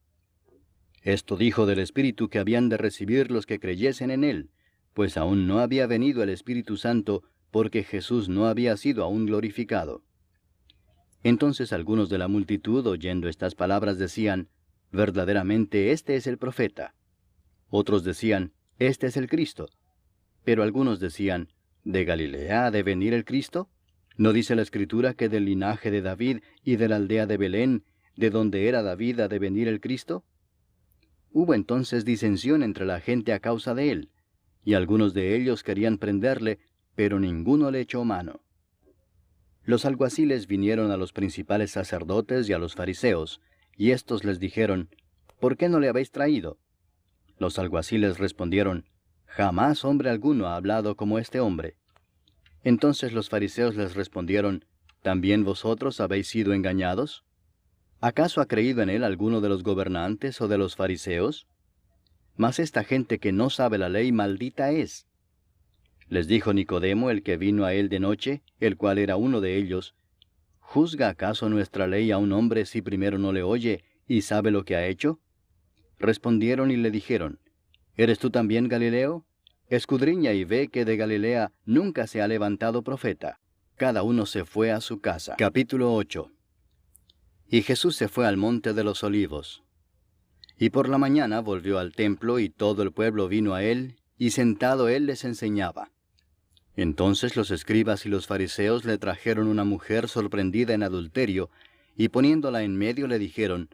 Esto dijo del Espíritu que habían de recibir los que creyesen en él, pues aún no había venido el Espíritu Santo, porque Jesús no había sido aún glorificado. Entonces algunos de la multitud, oyendo estas palabras, decían, Verdaderamente este es el profeta. Otros decían, Este es el Cristo. Pero algunos decían, ¿De Galilea ha de venir el Cristo? ¿No dice la Escritura que del linaje de David y de la aldea de Belén, de donde era David, ha de venir el Cristo? Hubo entonces disensión entre la gente a causa de él, y algunos de ellos querían prenderle, pero ninguno le echó mano. Los alguaciles vinieron a los principales sacerdotes y a los fariseos, y éstos les dijeron, ¿Por qué no le habéis traído? Los alguaciles respondieron, Jamás hombre alguno ha hablado como este hombre. Entonces los fariseos les respondieron, ¿También vosotros habéis sido engañados? ¿Acaso ha creído en él alguno de los gobernantes o de los fariseos? Mas esta gente que no sabe la ley, maldita es. Les dijo Nicodemo, el que vino a él de noche, el cual era uno de ellos, ¿Juzga acaso nuestra ley a un hombre si primero no le oye y sabe lo que ha hecho? Respondieron y le dijeron, ¿Eres tú también Galileo? Escudriña y ve que de Galilea nunca se ha levantado profeta. Cada uno se fue a su casa. Capítulo 8. Y Jesús se fue al monte de los olivos. Y por la mañana volvió al templo, y todo el pueblo vino a él, y sentado él les enseñaba. Entonces los escribas y los fariseos le trajeron una mujer sorprendida en adulterio, y poniéndola en medio le dijeron,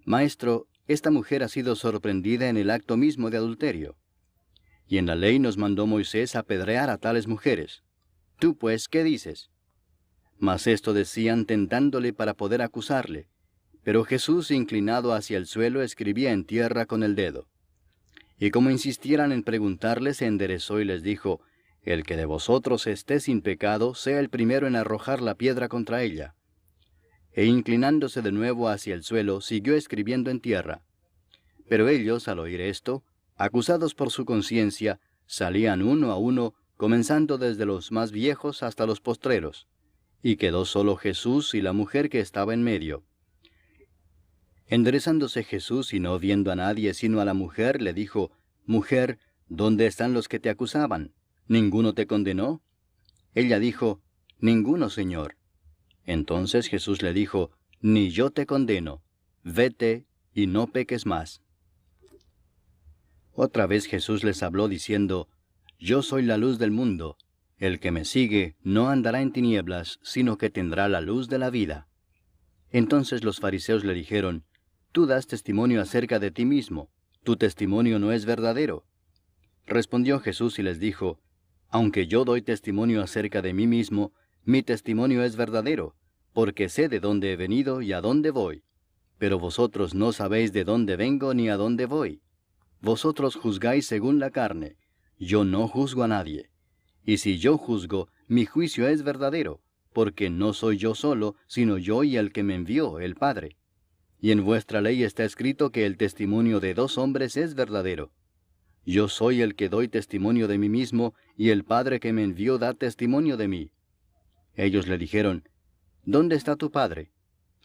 Maestro, esta mujer ha sido sorprendida en el acto mismo de adulterio. Y en la ley nos mandó Moisés apedrear a tales mujeres. Tú pues, ¿qué dices? Mas esto decían tentándole para poder acusarle. Pero Jesús, inclinado hacia el suelo, escribía en tierra con el dedo. Y como insistieran en preguntarle, se enderezó y les dijo, El que de vosotros esté sin pecado, sea el primero en arrojar la piedra contra ella. E inclinándose de nuevo hacia el suelo, siguió escribiendo en tierra. Pero ellos, al oír esto, acusados por su conciencia, salían uno a uno, comenzando desde los más viejos hasta los postreros. Y quedó solo Jesús y la mujer que estaba en medio. Enderezándose Jesús y no viendo a nadie sino a la mujer, le dijo, Mujer, ¿dónde están los que te acusaban? ¿Ninguno te condenó? Ella dijo, Ninguno, Señor. Entonces Jesús le dijo, Ni yo te condeno. Vete y no peques más. Otra vez Jesús les habló diciendo, Yo soy la luz del mundo. El que me sigue no andará en tinieblas, sino que tendrá la luz de la vida. Entonces los fariseos le dijeron, Tú das testimonio acerca de ti mismo, tu testimonio no es verdadero. Respondió Jesús y les dijo, Aunque yo doy testimonio acerca de mí mismo, mi testimonio es verdadero, porque sé de dónde he venido y a dónde voy. Pero vosotros no sabéis de dónde vengo ni a dónde voy. Vosotros juzgáis según la carne, yo no juzgo a nadie. Y si yo juzgo, mi juicio es verdadero, porque no soy yo solo, sino yo y el que me envió, el Padre. Y en vuestra ley está escrito que el testimonio de 2 hombres es verdadero. Yo soy el que doy testimonio de mí mismo, y el Padre que me envió da testimonio de mí. Ellos le dijeron, ¿dónde está tu Padre?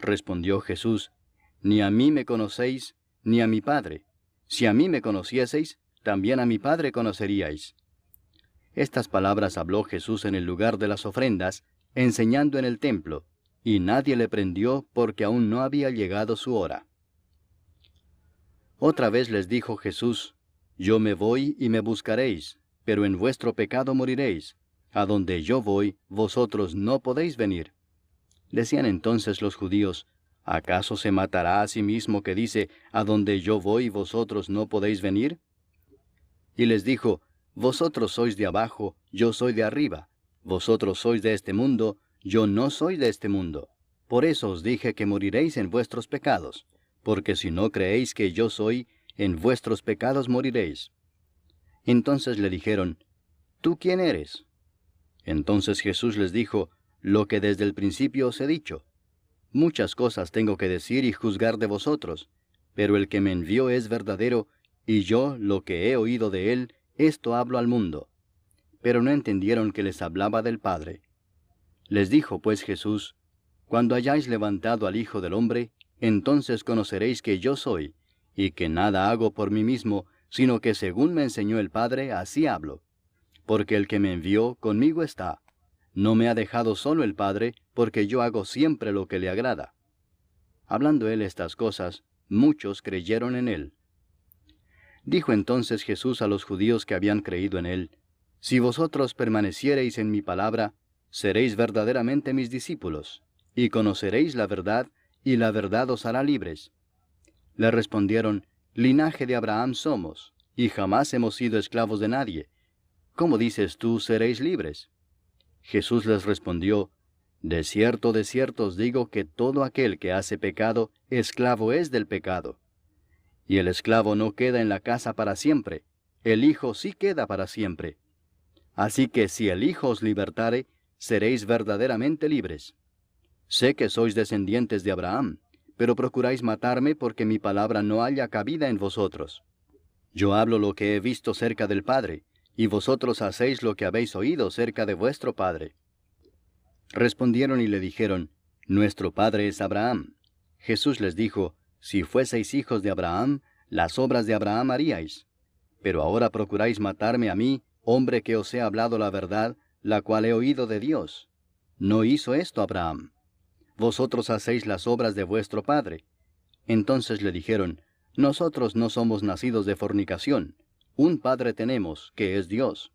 Respondió Jesús, ni a mí me conocéis, ni a mi Padre. Si a mí me conocieseis, también a mi Padre conoceríais. Estas palabras habló Jesús en el lugar de las ofrendas, enseñando en el templo, y nadie le prendió porque aún no había llegado su hora. Otra vez les dijo Jesús, yo me voy y me buscaréis, pero en vuestro pecado moriréis. A donde yo voy, vosotros no podéis venir. Decían entonces los judíos, ¿acaso se matará a sí mismo que dice, a donde yo voy vosotros no podéis venir? Y les dijo, vosotros sois de abajo, yo soy de arriba. Vosotros sois de este mundo, yo no soy de este mundo. Por eso os dije que moriréis en vuestros pecados, porque si no creéis que yo soy, en vuestros pecados moriréis. Entonces le dijeron, ¿tú quién eres? Entonces Jesús les dijo, lo que desde el principio os he dicho. Muchas cosas tengo que decir y juzgar de vosotros, pero el que me envió es verdadero, y yo, lo que he oído de él, esto hablo al mundo. Pero no entendieron que les hablaba del Padre. Les dijo pues Jesús, cuando hayáis levantado al Hijo del Hombre, entonces conoceréis que yo soy, y que nada hago por mí mismo, sino que según me enseñó el Padre, así hablo. Porque el que me envió conmigo está. No me ha dejado solo el Padre, porque yo hago siempre lo que le agrada. Hablando él estas cosas, muchos creyeron en él. Dijo entonces Jesús a los judíos que habían creído en él, si vosotros permaneciereis en mi palabra, seréis verdaderamente mis discípulos, y conoceréis la verdad, y la verdad os hará libres. Le respondieron, linaje de Abraham somos, y jamás hemos sido esclavos de nadie. ¿Cómo dices tú, seréis libres? Jesús les respondió, de cierto os digo que todo aquel que hace pecado, esclavo es del pecado. Y el esclavo no queda en la casa para siempre, el Hijo sí queda para siempre. Así que si el Hijo os libertare, seréis verdaderamente libres. Sé que sois descendientes de Abraham, pero procuráis matarme porque mi palabra no haya cabida en vosotros. Yo hablo lo que he visto cerca del Padre, y vosotros hacéis lo que habéis oído cerca de vuestro padre. Respondieron y le dijeron, nuestro padre es Abraham. Jesús les dijo, si fueseis hijos de Abraham, las obras de Abraham haríais. Pero ahora procuráis matarme a mí, hombre que os he hablado la verdad, la cual he oído de Dios. No hizo esto Abraham. Vosotros hacéis las obras de vuestro padre. Entonces le dijeron, nosotros no somos nacidos de fornicación. Un Padre tenemos, que es Dios.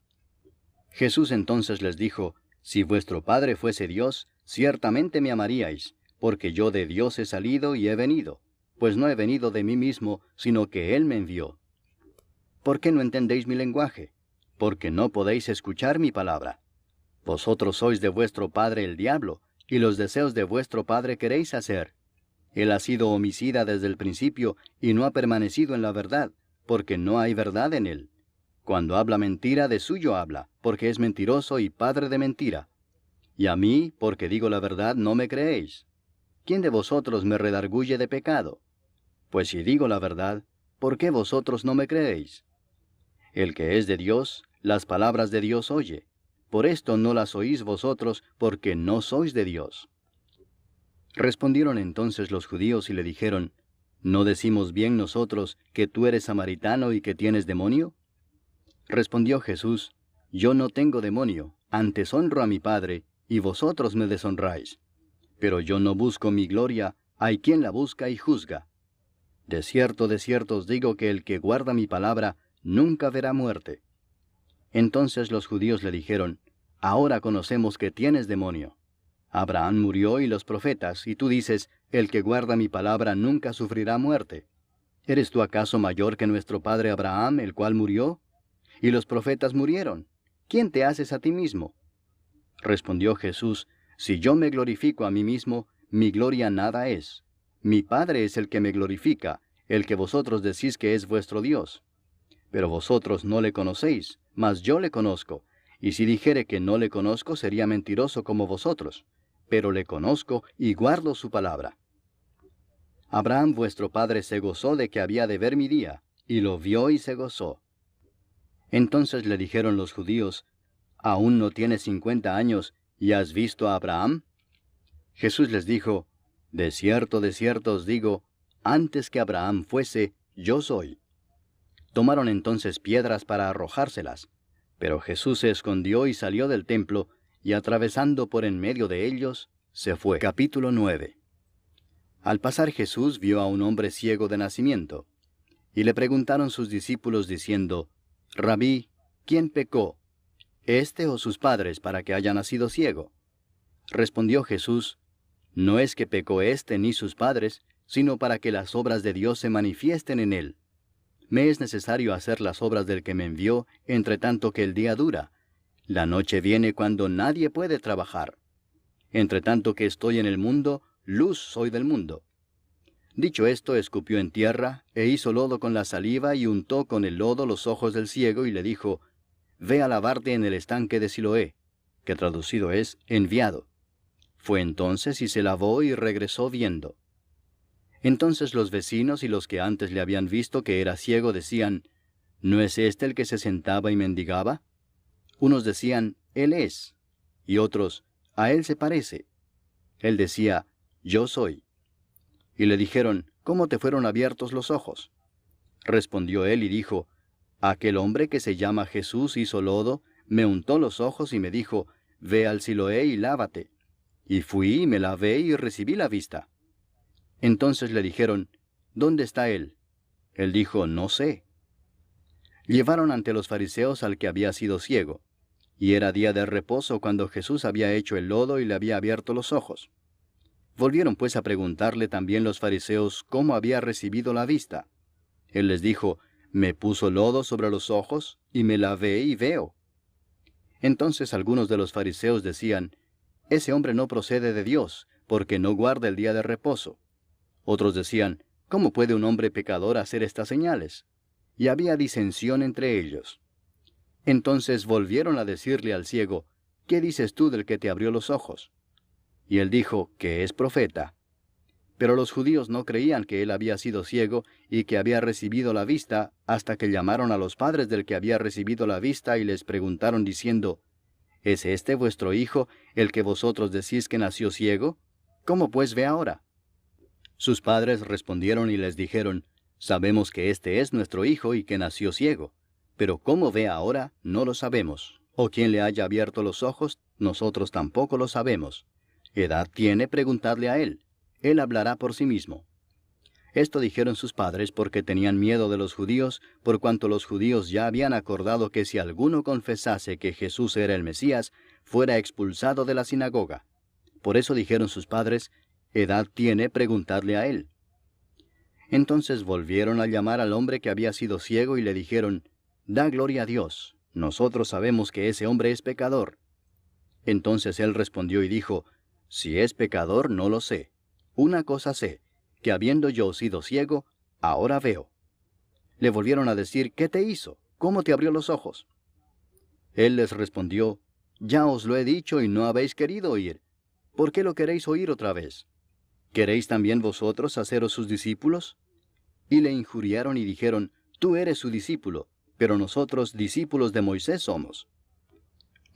Jesús entonces les dijo, si vuestro Padre fuese Dios, ciertamente me amaríais, porque yo de Dios he salido y he venido, pues no he venido de mí mismo, sino que Él me envió. ¿Por qué no entendéis mi lenguaje? Porque no podéis escuchar mi palabra. Vosotros sois de vuestro padre el diablo, y los deseos de vuestro padre queréis hacer. Él ha sido homicida desde el principio, y no ha permanecido en la verdad, porque no hay verdad en él. Cuando habla mentira, de suyo habla, porque es mentiroso y padre de mentira. Y a mí, porque digo la verdad, no me creéis. ¿Quién de vosotros me redarguye de pecado? Pues si digo la verdad, ¿por qué vosotros no me creéis? El que es de Dios, las palabras de Dios oye. Por esto no las oís vosotros, porque no sois de Dios. Respondieron entonces los judíos y le dijeron, ¿no decimos bien nosotros que tú eres samaritano y que tienes demonio? Respondió Jesús, yo no tengo demonio, antes honro a mi Padre, y vosotros me deshonráis. Pero yo no busco mi gloria, hay quien la busca y juzga. De cierto os digo que el que guarda mi palabra, nunca verá muerte. Entonces los judíos le dijeron, ahora conocemos que tienes demonio. Abraham murió y los profetas, y tú dices, el que guarda mi palabra nunca sufrirá muerte. ¿Eres tú acaso mayor que nuestro padre Abraham, el cual murió? Y los profetas murieron. ¿Quién te haces a ti mismo? Respondió Jesús, Si yo me glorifico a mí mismo, mi gloria nada es. Mi Padre es el que me glorifica, el que vosotros decís que es vuestro Dios. Pero vosotros no le conocéis, mas yo le conozco, y si dijere que no le conozco, sería mentiroso como vosotros, pero le conozco y guardo su palabra. Abraham vuestro padre se gozó de que había de ver mi día, y lo vio y se gozó. Entonces le dijeron los judíos, ¿aún no tienes 50 años, y has visto a Abraham? Jesús les dijo, de cierto os digo, antes que Abraham fuese, yo soy. Tomaron entonces piedras para arrojárselas, pero Jesús se escondió y salió del templo, y atravesando por en medio de ellos, se fue. Capítulo 9. Al pasar Jesús vio a un hombre ciego de nacimiento, y le preguntaron sus discípulos diciendo, Rabí, ¿quién pecó, éste o sus padres, para que haya nacido ciego? Respondió Jesús, no es que pecó éste ni sus padres, sino para que las obras de Dios se manifiesten en él. Me es necesario hacer las obras del que me envió, entre tanto que el día dura. La noche viene cuando nadie puede trabajar. Entre tanto que estoy en el mundo, luz soy del mundo. Dicho esto, escupió en tierra, e hizo lodo con la saliva, y untó con el lodo los ojos del ciego, y le dijo, Ve a lavarte en el estanque de Siloé, que traducido es, enviado. Fue entonces y se lavó y regresó viendo. Entonces los vecinos y los que antes le habían visto que era ciego decían, ¿no es este el que se sentaba y mendigaba? Unos decían, Él es, y otros, a él se parece. Él decía, Yo soy. Y le dijeron, ¿cómo te fueron abiertos los ojos? Respondió él y dijo, Aquel hombre que se llama Jesús hizo lodo, me untó los ojos y me dijo, Ve al Siloé y lávate. Y fui y me lavé y recibí la vista. Entonces le dijeron, ¿dónde está él? Él dijo, no sé. Llevaron ante los fariseos al que había sido ciego, y era día de reposo cuando Jesús había hecho el lodo y le había abierto los ojos. Volvieron pues a preguntarle también los fariseos cómo había recibido la vista. Él les dijo, me puso lodo sobre los ojos, y me lavé y veo. Entonces algunos de los fariseos decían, ese hombre no procede de Dios, porque no guarda el día de reposo. Otros decían, ¿cómo puede un hombre pecador hacer estas señales? Y había disensión entre ellos. Entonces volvieron a decirle al ciego, ¿qué dices tú del que te abrió los ojos? Y él dijo, que es profeta. Pero los judíos no creían que él había sido ciego y que había recibido la vista, hasta que llamaron a los padres del que había recibido la vista y les preguntaron diciendo, ¿es este vuestro hijo, el que vosotros decís que nació ciego? ¿Cómo pues ve ahora? Sus padres respondieron y les dijeron, sabemos que este es nuestro hijo y que nació ciego, pero cómo ve ahora no lo sabemos, o quién le haya abierto los ojos, nosotros tampoco lo sabemos. ¿Edad tiene? Preguntadle a él. Él hablará por sí mismo. Esto dijeron sus padres porque tenían miedo de los judíos, por cuanto los judíos ya habían acordado que si alguno confesase que Jesús era el Mesías, fuera expulsado de la sinagoga. Por eso dijeron sus padres, ¿edad tiene? Preguntadle a él. Entonces volvieron a llamar al hombre que había sido ciego y le dijeron, da gloria a Dios, nosotros sabemos que ese hombre es pecador. Entonces él respondió y dijo, si es pecador no lo sé. Una cosa sé, que habiendo yo sido ciego, ahora veo. Le volvieron a decir, ¿qué te hizo? ¿Cómo te abrió los ojos? Él les respondió, ya os lo he dicho y no habéis querido oír. ¿Por qué lo queréis oír otra vez? ¿Queréis también vosotros haceros sus discípulos? Y le injuriaron y dijeron, tú eres su discípulo, pero nosotros discípulos de Moisés somos.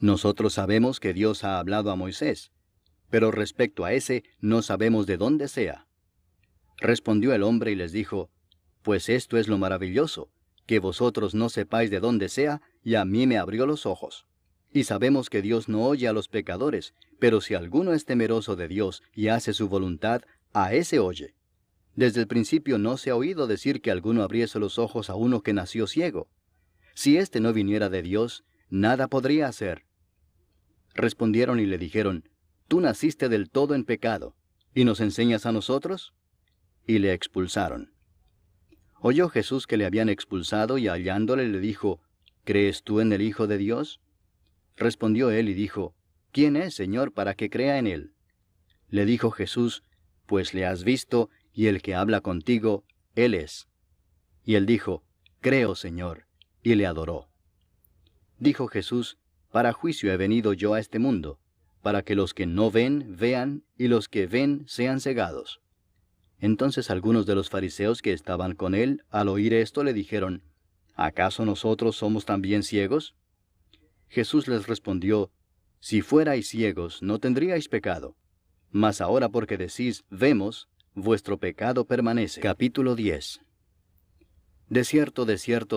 Nosotros sabemos que Dios ha hablado a Moisés, pero respecto a ese no sabemos de dónde sea. Respondió el hombre y les dijo, pues esto es lo maravilloso, que vosotros no sepáis de dónde sea, y a mí me abrió los ojos. Y sabemos que Dios no oye a los pecadores, pero si alguno es temeroso de Dios y hace su voluntad, a ese oye. Desde el principio no se ha oído decir que alguno abriese los ojos a uno que nació ciego. Si éste no viniera de Dios, nada podría hacer. Respondieron y le dijeron, tú naciste del todo en pecado, ¿y nos enseñas a nosotros? Y le expulsaron. Oyó Jesús que le habían expulsado y hallándole le dijo, ¿crees tú en el Hijo de Dios? Respondió él y dijo, ¿quién es, Señor, para que crea en él? Le dijo Jesús, pues le has visto, y el que habla contigo, él es. Y él dijo, creo, Señor, y le adoró. Dijo Jesús, para juicio he venido yo a este mundo, para que los que no ven, vean, y los que ven sean cegados. Entonces algunos de los fariseos que estaban con él, al oír esto, le dijeron, ¿acaso nosotros somos también ciegos? Jesús les respondió, si fuerais ciegos, no tendríais pecado. Mas ahora porque decís, vemos, vuestro pecado permanece. Capítulo 10. De cierto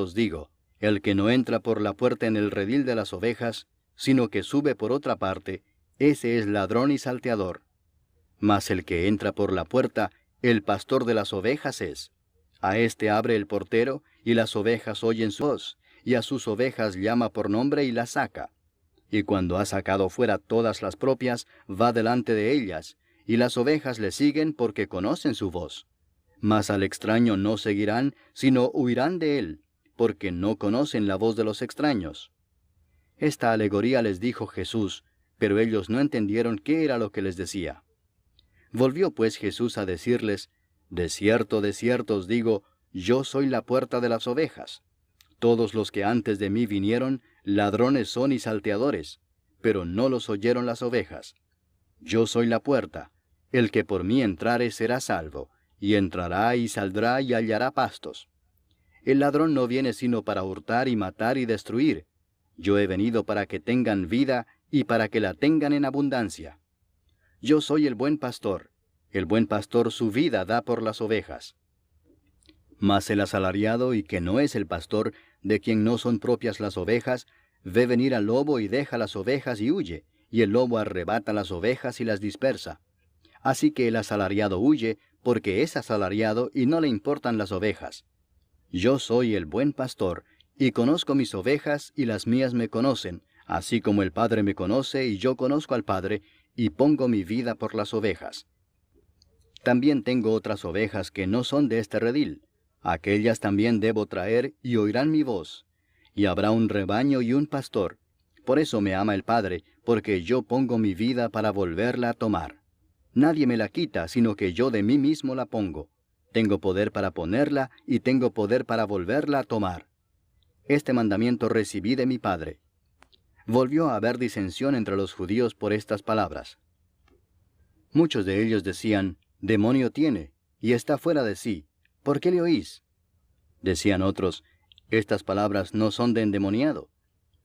os digo, el que no entra por la puerta en el redil de las ovejas, sino que sube por otra parte, ese es ladrón y salteador. Mas el que entra por la puerta, el pastor de las ovejas es. A éste abre el portero, y las ovejas oyen su voz, y a sus ovejas llama por nombre y las saca. Y cuando ha sacado fuera todas las propias, va delante de ellas, y las ovejas le siguen porque conocen su voz. Mas al extraño no seguirán, sino huirán de él, porque no conocen la voz de los extraños. Esta alegoría les dijo Jesús, pero ellos no entendieron qué era lo que les decía. Volvió pues Jesús a decirles, de cierto os digo, yo soy la puerta de las ovejas. Todos los que antes de mí vinieron, ladrones son y salteadores, pero no los oyeron las ovejas. Yo soy la puerta, el que por mí entrare será salvo, y entrará y saldrá y hallará pastos. El ladrón no viene sino para hurtar y matar y destruir. Yo he venido para que tengan vida y para que la tengan en abundancia. Yo soy el buen pastor su vida da por las ovejas. Mas el asalariado y que no es el pastor, de quien no son propias las ovejas, ve venir al lobo y deja las ovejas y huye, y el lobo arrebata las ovejas y las dispersa. Así que el asalariado huye, porque es asalariado y no le importan las ovejas. Yo soy el buen pastor, y conozco mis ovejas y las mías me conocen, así como el Padre me conoce y yo conozco al Padre, y pongo mi vida por las ovejas. También tengo otras ovejas que no son de este redil. Aquellas también debo traer y oirán mi voz. Y habrá un rebaño y un pastor. Por eso me ama el Padre, porque yo pongo mi vida para volverla a tomar. Nadie me la quita, sino que yo de mí mismo la pongo. Tengo poder para ponerla y tengo poder para volverla a tomar. Este mandamiento recibí de mi Padre. Volvió a haber disensión entre los judíos por estas palabras. Muchos de ellos decían, demonio tiene, y está fuera de sí. ¿Por qué le oís? Decían otros, estas palabras no son de endemoniado.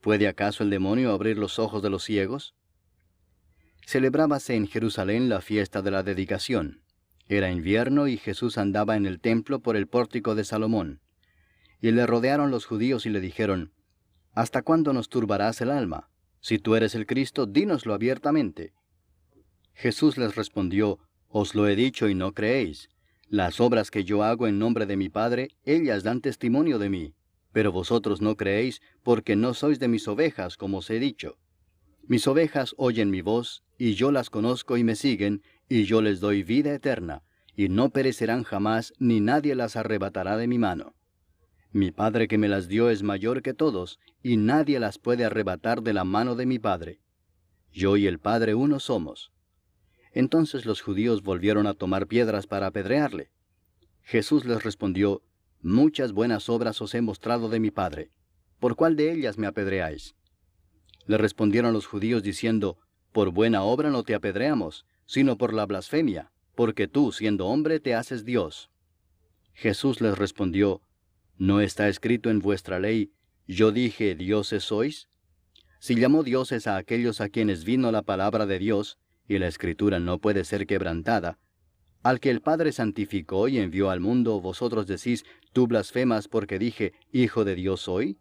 ¿Puede acaso el demonio abrir los ojos de los ciegos? Celebrábase en Jerusalén la fiesta de la dedicación. Era invierno y Jesús andaba en el templo por el pórtico de Salomón. Y le rodearon los judíos y le dijeron, ¿hasta cuándo nos turbarás el alma? Si tú eres el Cristo, dínoslo abiertamente. Jesús les respondió, os lo he dicho y no creéis. Las obras que yo hago en nombre de mi Padre, ellas dan testimonio de mí. Pero vosotros no creéis, porque no sois de mis ovejas, como os he dicho. Mis ovejas oyen mi voz, y yo las conozco y me siguen, y yo les doy vida eterna, y no perecerán jamás, ni nadie las arrebatará de mi mano. Mi Padre que me las dio es mayor que todos, y nadie las puede arrebatar de la mano de mi Padre. Yo y el Padre uno somos. Entonces los judíos volvieron a tomar piedras para apedrearle. Jesús les respondió, muchas buenas obras os he mostrado de mi Padre. ¿Por cuál de ellas me apedreáis? Le respondieron los judíos diciendo, por buena obra no te apedreamos, sino por la blasfemia, porque tú, siendo hombre, te haces Dios. Jesús les respondió, ¿no está escrito en vuestra ley, yo dije, dioses sois? Si llamó dioses a aquellos a quienes vino la palabra de Dios, y la Escritura no puede ser quebrantada, al que el Padre santificó y envió al mundo, vosotros decís, tú blasfemas porque dije, Hijo de Dios soy.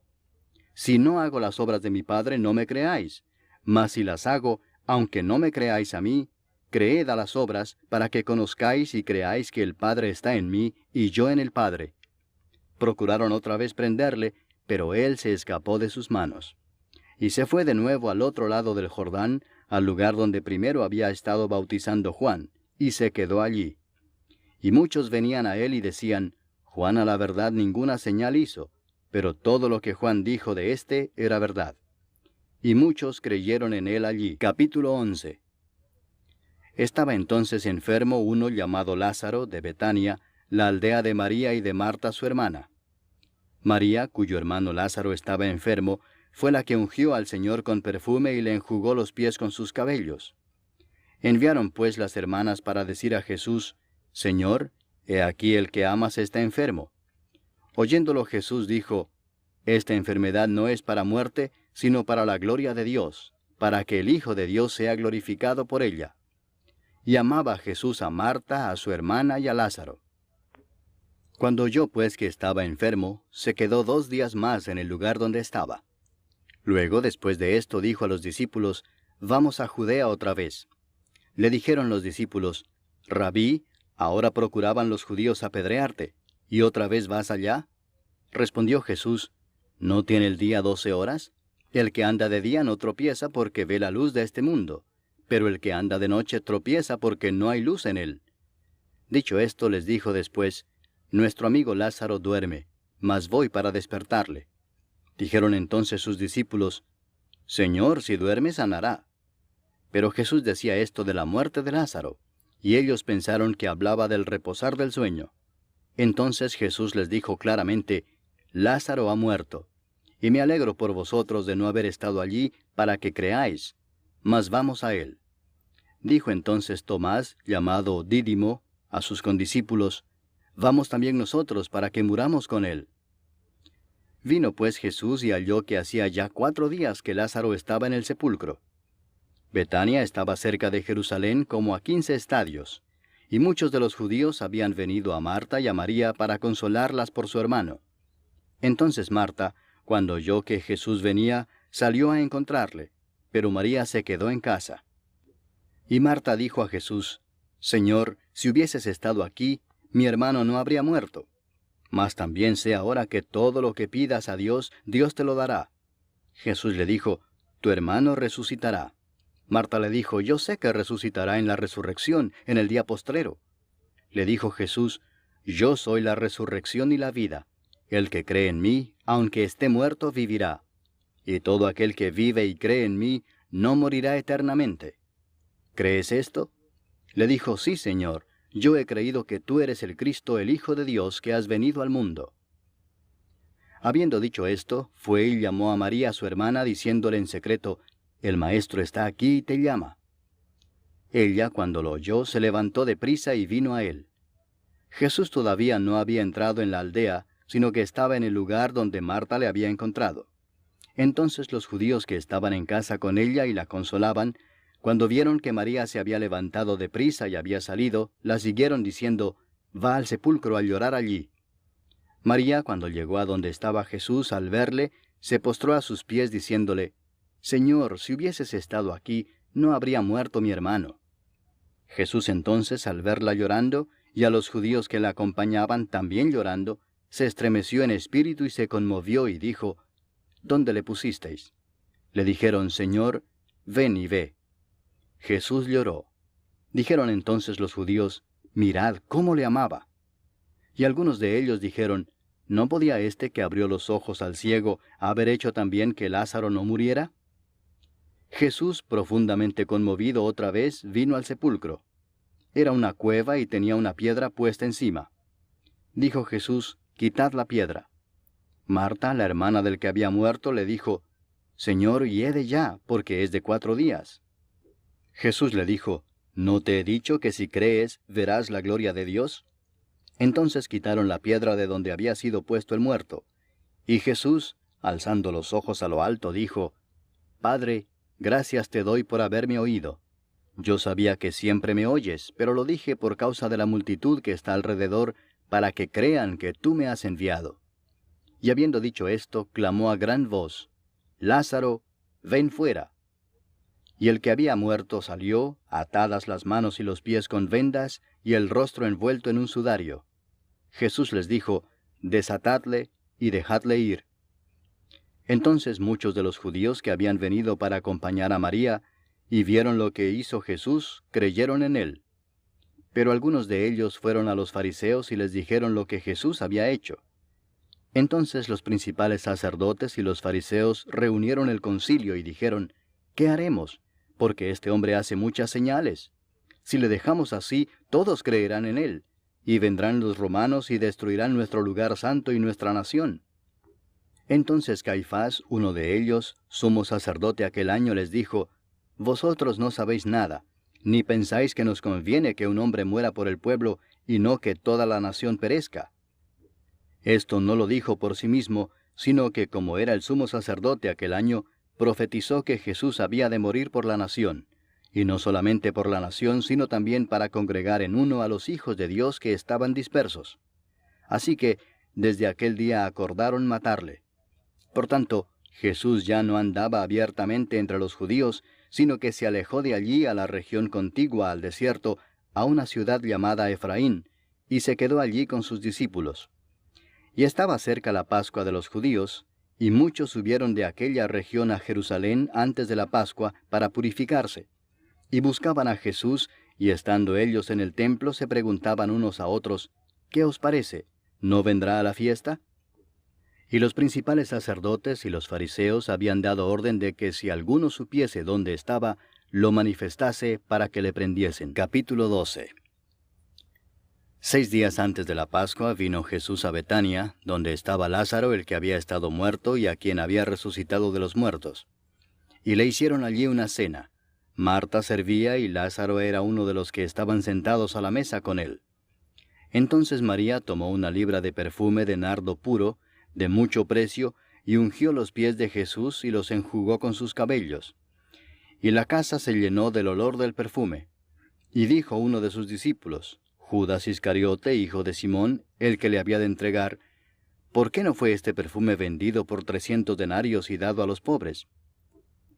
Si no hago las obras de mi Padre, no me creáis. Mas si las hago, aunque no me creáis a mí, creed a las obras, para que conozcáis y creáis que el Padre está en mí, y yo en el Padre. Procuraron otra vez prenderle, pero él se escapó de sus manos. Y se fue de nuevo al otro lado del Jordán, al lugar donde primero había estado bautizando Juan, y se quedó allí. Y muchos venían a él y decían, Juan a la verdad ninguna señal hizo, pero todo lo que Juan dijo de éste era verdad. y muchos creyeron en él allí. Capítulo 11. Estaba entonces enfermo uno llamado Lázaro de Betania, la aldea de María y de Marta su hermana. María, cuyo hermano Lázaro estaba enfermo, fue la que ungió al Señor con perfume y le enjugó los pies con sus cabellos. Enviaron pues las hermanas para decir a Jesús: Señor, he aquí el que amas está enfermo. Oyéndolo Jesús dijo: Esta enfermedad no es para muerte, sino para la gloria de Dios, para que el Hijo de Dios sea glorificado por ella. Y amaba Jesús a Marta, a su hermana y a Lázaro. Cuando oyó pues que estaba enfermo, se quedó 2 días más en el lugar donde estaba. Luego, después de esto, dijo a los discípulos: Vamos a Judea otra vez. Le dijeron los discípulos: Rabí, ahora procuraban los judíos apedrearte, ¿y otra vez vas allá? Respondió Jesús: ¿No tiene el día 12 horas? El que anda de día no tropieza porque ve la luz de este mundo, pero el que anda de noche tropieza porque no hay luz en él. Dicho esto, les dijo después: Nuestro amigo Lázaro duerme, mas voy para despertarle. Dijeron entonces sus discípulos: Señor, si duerme, sanará. Pero Jesús decía esto de la muerte de Lázaro, y ellos pensaron que hablaba del reposar del sueño. Entonces Jesús les dijo claramente: Lázaro ha muerto, y me alegro por vosotros de no haber estado allí para que creáis, mas vamos a él. Dijo entonces Tomás, llamado Dídimo, a sus condiscípulos: Vamos también nosotros para que muramos con él. Vino pues Jesús y halló que hacía ya 4 días que Lázaro estaba en el sepulcro. Betania estaba cerca de Jerusalén como a 15 estadios, y muchos de los judíos habían venido a Marta y a María para consolarlas por su hermano. Entonces Marta, cuando oyó que Jesús venía, salió a encontrarle, pero María se quedó en casa. Y Marta dijo a Jesús: Señor, si hubieses estado aquí, mi hermano no habría muerto. Mas también sé ahora que todo lo que pidas a Dios, Dios te lo dará. Jesús le dijo: Tu hermano resucitará. Marta le dijo: Yo sé que resucitará en la resurrección, en el día postrero. Le dijo Jesús: Yo soy la resurrección y la vida. El que cree en mí, aunque esté muerto, vivirá. Y todo aquel que vive y cree en mí, no morirá eternamente. ¿Crees esto? Le dijo: Sí, Señor. Yo he creído que tú eres el Cristo, el Hijo de Dios, que has venido al mundo. Habiendo dicho esto, fue y llamó a María su hermana, diciéndole en secreto: El Maestro está aquí y te llama. Ella, cuando lo oyó, se levantó de prisa y vino a él. Jesús todavía no había entrado en la aldea, sino que estaba en el lugar donde Marta le había encontrado. Entonces los judíos que estaban en casa con ella y la consolaban, cuando vieron que María se había levantado de prisa y había salido, la siguieron diciendo: Va al sepulcro a llorar allí. María, cuando llegó a donde estaba Jesús, al verle, se postró a sus pies diciéndole: Señor, si hubieses estado aquí, no habría muerto mi hermano. Jesús entonces, al verla llorando, y a los judíos que la acompañaban también llorando, se estremeció en espíritu y se conmovió y dijo: ¿Dónde le pusisteis? Le dijeron: Señor, ven y ve. Jesús lloró. Dijeron entonces los judíos: Mirad cómo le amaba. Y algunos de ellos dijeron: ¿No podía éste que abrió los ojos al ciego haber hecho también que Lázaro no muriera? Jesús, profundamente conmovido otra vez, vino al sepulcro. Era una cueva y tenía una piedra puesta encima. Dijo Jesús: Quitad la piedra. Marta, la hermana del que había muerto, le dijo: Señor, hiede ya, porque es de 4 días. Jesús le dijo: ¿No te he dicho que si crees, verás la gloria de Dios? Entonces quitaron la piedra de donde había sido puesto el muerto. Y Jesús, alzando los ojos a lo alto, dijo: Padre, gracias te doy por haberme oído. Yo sabía que siempre me oyes, pero lo dije por causa de la multitud que está alrededor, para que crean que tú me has enviado. Y habiendo dicho esto, clamó a gran voz: Lázaro, ven fuera. Y el que había muerto salió, atadas las manos y los pies con vendas, y el rostro envuelto en un sudario. Jesús les dijo: Desatadle y dejadle ir. Entonces muchos de los judíos que habían venido para acompañar a María, y vieron lo que hizo Jesús, creyeron en él. Pero algunos de ellos fueron a los fariseos y les dijeron lo que Jesús había hecho. Entonces los principales sacerdotes y los fariseos reunieron el concilio y dijeron, ¿qué haremos? Porque este hombre hace muchas señales. Si le dejamos así, todos creerán en él, y vendrán los romanos y destruirán nuestro lugar santo y nuestra nación. Entonces Caifás, uno de ellos, sumo sacerdote aquel año, les dijo, Vosotros no sabéis nada, ni pensáis que nos conviene que un hombre muera por el pueblo, y no que toda la nación perezca. Esto no lo dijo por sí mismo, sino que como era el sumo sacerdote aquel año, profetizó que Jesús había de morir por la nación, y no solamente por la nación, sino también para congregar en uno a los hijos de Dios que estaban dispersos. Así que, desde aquel día acordaron matarle. Por tanto, Jesús ya no andaba abiertamente entre los judíos, sino que se alejó de allí a la región contigua al desierto, a una ciudad llamada Efraín, y se quedó allí con sus discípulos. Y estaba cerca la Pascua de los judíos, y muchos subieron de aquella región a Jerusalén antes de la Pascua para purificarse. Y buscaban a Jesús, y estando ellos en el templo se preguntaban unos a otros, ¿qué os parece? ¿No vendrá a la fiesta? Y los principales sacerdotes y los fariseos habían dado orden de que si alguno supiese dónde estaba, lo manifestase para que le prendiesen. Capítulo 12. 6 días antes de la Pascua vino Jesús a Betania, donde estaba Lázaro, el que había estado muerto y a quien había resucitado de los muertos. Y le hicieron allí una cena. Marta servía y Lázaro era uno de los que estaban sentados a la mesa con él. Entonces María tomó una libra de perfume de nardo puro, de mucho precio, y ungió los pies de Jesús y los enjugó con sus cabellos. Y la casa se llenó del olor del perfume. Y dijo uno de sus discípulos, Judas Iscariote, hijo de Simón, el que le había de entregar, ¿por qué no fue este perfume vendido por 300 denarios y dado a los pobres?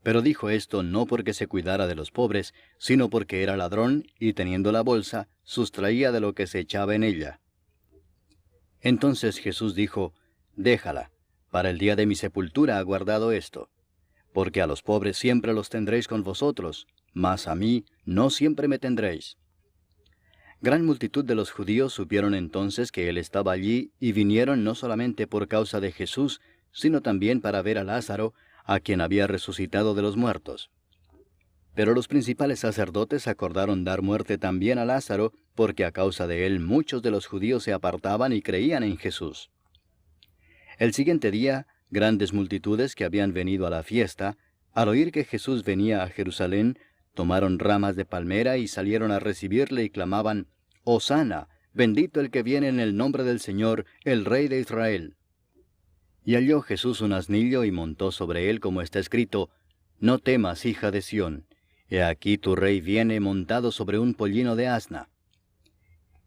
Pero dijo esto no porque se cuidara de los pobres, sino porque era ladrón, y teniendo la bolsa, sustraía de lo que se echaba en ella. Entonces Jesús dijo, Déjala, para el día de mi sepultura ha guardado esto. Porque a los pobres siempre los tendréis con vosotros, mas a mí no siempre me tendréis. Gran multitud de los judíos supieron entonces que él estaba allí, y vinieron no solamente por causa de Jesús, sino también para ver a Lázaro, a quien había resucitado de los muertos. Pero los principales sacerdotes acordaron dar muerte también a Lázaro, porque a causa de él muchos de los judíos se apartaban y creían en Jesús. El siguiente día, grandes multitudes que habían venido a la fiesta, al oír que Jesús venía a Jerusalén, tomaron ramas de palmera y salieron a recibirle y clamaban, Hosana, bendito el que viene en el nombre del Señor, el Rey de Israel. Y halló Jesús un asnillo y montó sobre él, como está escrito, No temas, hija de Sión, he aquí tu rey viene montado sobre un pollino de asna.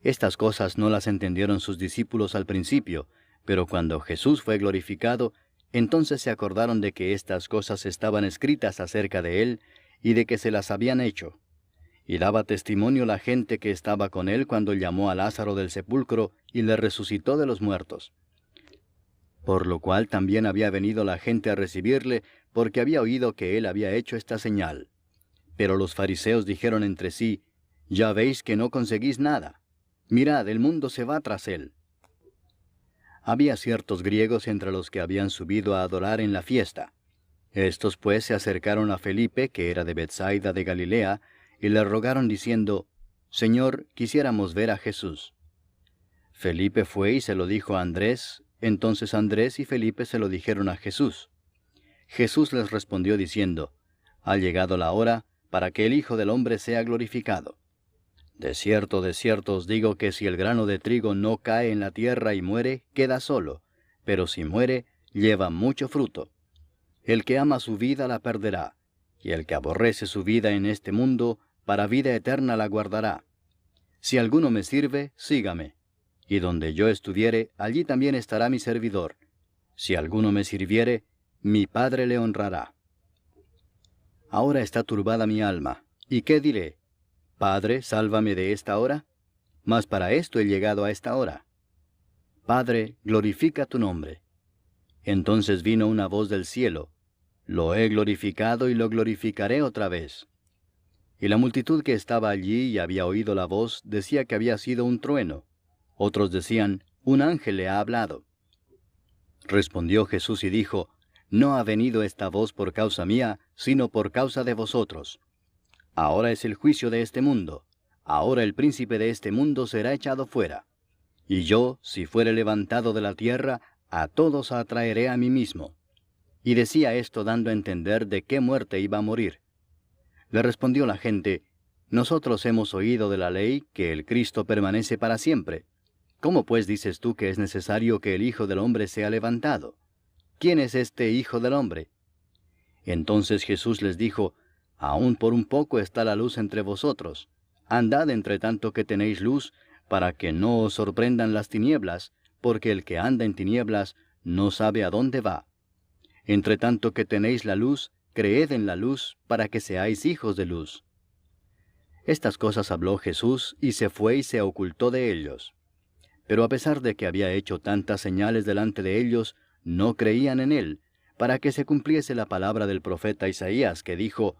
Estas cosas no las entendieron sus discípulos al principio, pero cuando Jesús fue glorificado, entonces se acordaron de que estas cosas estaban escritas acerca de él, y de que se las habían hecho. Y daba testimonio la gente que estaba con él cuando llamó a Lázaro del sepulcro y le resucitó de los muertos. Por lo cual también había venido la gente a recibirle, porque había oído que él había hecho esta señal. Pero los fariseos dijeron entre sí, Ya veis que no conseguís nada. Mirad, el mundo se va tras él. Había ciertos griegos entre los que habían subido a adorar en la fiesta. Estos pues se acercaron a Felipe, que era de Betsaida de Galilea, y le rogaron diciendo, Señor, quisiéramos ver a Jesús. Felipe fue y se lo dijo a Andrés, entonces Andrés y Felipe se lo dijeron a Jesús. Jesús les respondió diciendo, Ha llegado la hora para que el Hijo del Hombre sea glorificado. De cierto os digo que si el grano de trigo no cae en la tierra y muere, queda solo, pero si muere, lleva mucho fruto. El que ama su vida la perderá, y el que aborrece su vida en este mundo, para vida eterna la guardará. Si alguno me sirve, sígame, y donde yo estuviere, allí también estará mi servidor. Si alguno me sirviere, mi Padre le honrará. Ahora está turbada mi alma, ¿y qué diré? Padre, sálvame de esta hora, mas para esto he llegado a esta hora. Padre, glorifica tu nombre. Entonces vino una voz del cielo, Lo he glorificado y lo glorificaré otra vez. Y la multitud que estaba allí y había oído la voz decía que había sido un trueno. Otros decían, un ángel le ha hablado. Respondió Jesús y dijo, No ha venido esta voz por causa mía, sino por causa de vosotros. Ahora es el juicio de este mundo. Ahora el príncipe de este mundo será echado fuera. Y yo, si fuere levantado de la tierra, a todos atraeré a mí mismo. Y decía esto dando a entender de qué muerte iba a morir. Le respondió la gente, Nosotros hemos oído de la ley que el Cristo permanece para siempre. ¿Cómo pues dices tú que es necesario que el Hijo del Hombre sea levantado? ¿Quién es este Hijo del Hombre? Entonces Jesús les dijo, Aún por un poco está la luz entre vosotros. Andad entre tanto que tenéis luz, para que no os sorprendan las tinieblas, porque el que anda en tinieblas no sabe a dónde va. Entre tanto que tenéis la luz, creed en la luz, para que seáis hijos de luz. Estas cosas habló Jesús, y se fue y se ocultó de ellos. Pero a pesar de que había hecho tantas señales delante de ellos, no creían en él, para que se cumpliese la palabra del profeta Isaías, que dijo,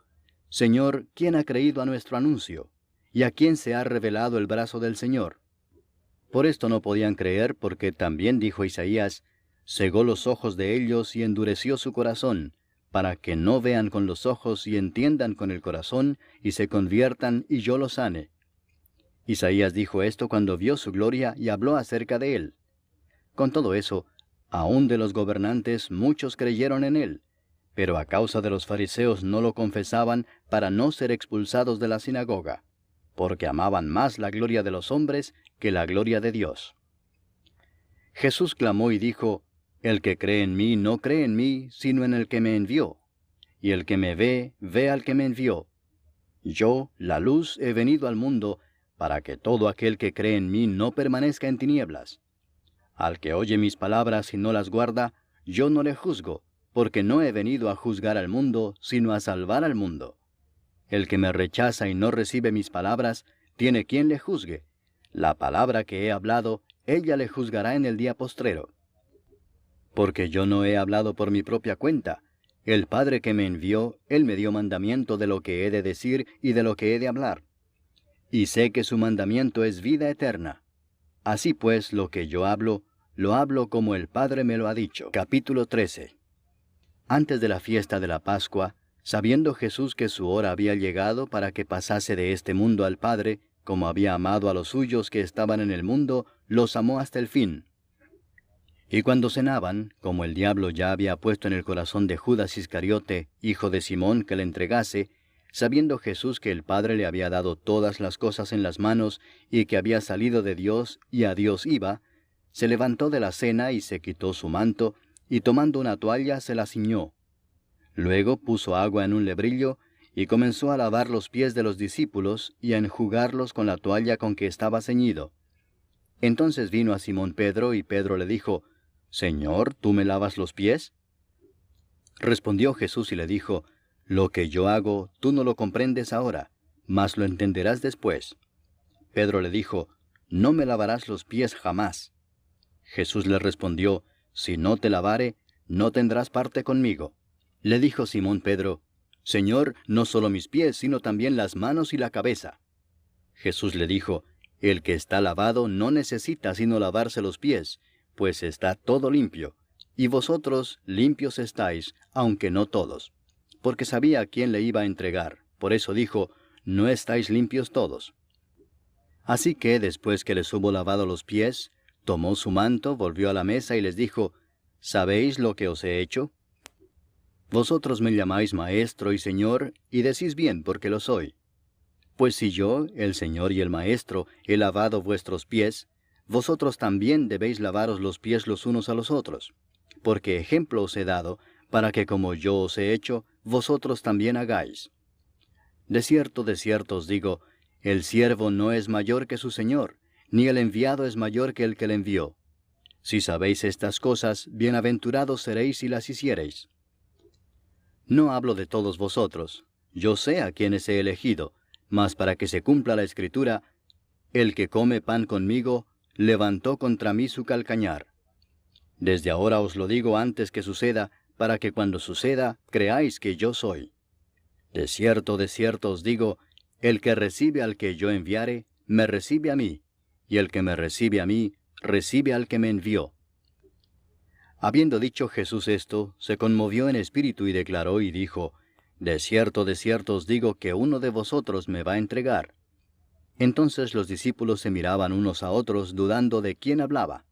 Señor, ¿quién ha creído a nuestro anuncio? ¿Y a quién se ha revelado el brazo del Señor? Por esto no podían creer, porque también dijo Isaías, cegó los ojos de ellos y endureció su corazón, para que no vean con los ojos y entiendan con el corazón, y se conviertan y yo los sane. Isaías dijo esto cuando vio su gloria y habló acerca de él. Con todo eso, aun de los gobernantes muchos creyeron en él, pero a causa de los fariseos no lo confesaban para no ser expulsados de la sinagoga, porque amaban más la gloria de los hombres que la gloria de Dios. Jesús clamó y dijo, El que cree en mí no cree en mí, sino en el que me envió. Y el que me ve, ve al que me envió. Yo, la luz, he venido al mundo, para que todo aquel que cree en mí no permanezca en tinieblas. Al que oye mis palabras y no las guarda, yo no le juzgo, porque no he venido a juzgar al mundo, sino a salvar al mundo. El que me rechaza y no recibe mis palabras, tiene quien le juzgue. La palabra que he hablado, ella le juzgará en el día postrero. Porque yo no he hablado por mi propia cuenta. El Padre que me envió, Él me dio mandamiento de lo que he de decir y de lo que he de hablar. Y sé que su mandamiento es vida eterna. Así pues, lo que yo hablo, lo hablo como el Padre me lo ha dicho. Capítulo 13. Antes de la fiesta de la Pascua, sabiendo Jesús que su hora había llegado para que pasase de este mundo al Padre, como había amado a los suyos que estaban en el mundo, los amó hasta el fin. Y cuando cenaban, como el diablo ya había puesto en el corazón de Judas Iscariote, hijo de Simón, que le entregase, sabiendo Jesús que el Padre le había dado todas las cosas en las manos, y que había salido de Dios y a Dios iba, se levantó de la cena y se quitó su manto, y tomando una toalla se la ciñó. Luego puso agua en un lebrillo, y comenzó a lavar los pies de los discípulos, y a enjugarlos con la toalla con que estaba ceñido. Entonces vino a Simón Pedro, y Pedro le dijo, Señor, ¿tú me lavas los pies? Respondió Jesús y le dijo, Lo que yo hago, tú no lo comprendes ahora, mas lo entenderás después. Pedro le dijo, No me lavarás los pies jamás. Jesús le respondió, Si no te lavare, no tendrás parte conmigo. Le dijo Simón Pedro, Señor, no solo mis pies, sino también las manos y la cabeza. Jesús le dijo, El que está lavado no necesita sino lavarse los pies, pues está todo limpio, y vosotros limpios estáis, aunque no todos. Porque sabía a quién le iba a entregar, por eso dijo, No estáis limpios todos. Así que, después que les hubo lavado los pies, tomó su manto, volvió a la mesa y les dijo, ¿Sabéis lo que os he hecho? Vosotros me llamáis Maestro y Señor, y decís bien porque lo soy. Pues si yo, el Señor y el Maestro, he lavado vuestros pies, vosotros también debéis lavaros los pies los unos a los otros, porque ejemplo os he dado, para que como yo os he hecho, vosotros también hagáis. De cierto os digo, el siervo no es mayor que su Señor, ni el enviado es mayor que el que le envió. Si sabéis estas cosas, bienaventurados seréis si las hiciereis. No hablo de todos vosotros, yo sé a quienes he elegido, mas para que se cumpla la Escritura, el que come pan conmigo, levantó contra mí su calcañar. Desde ahora os lo digo antes que suceda, para que cuando suceda, creáis que yo soy. De cierto os digo, el que recibe al que yo enviare, me recibe a mí, y el que me recibe a mí, recibe al que me envió. Habiendo dicho Jesús esto, se conmovió en espíritu y declaró y dijo, de cierto os digo que uno de vosotros me va a entregar. Entonces los discípulos se miraban unos a otros, dudando de quién hablaba.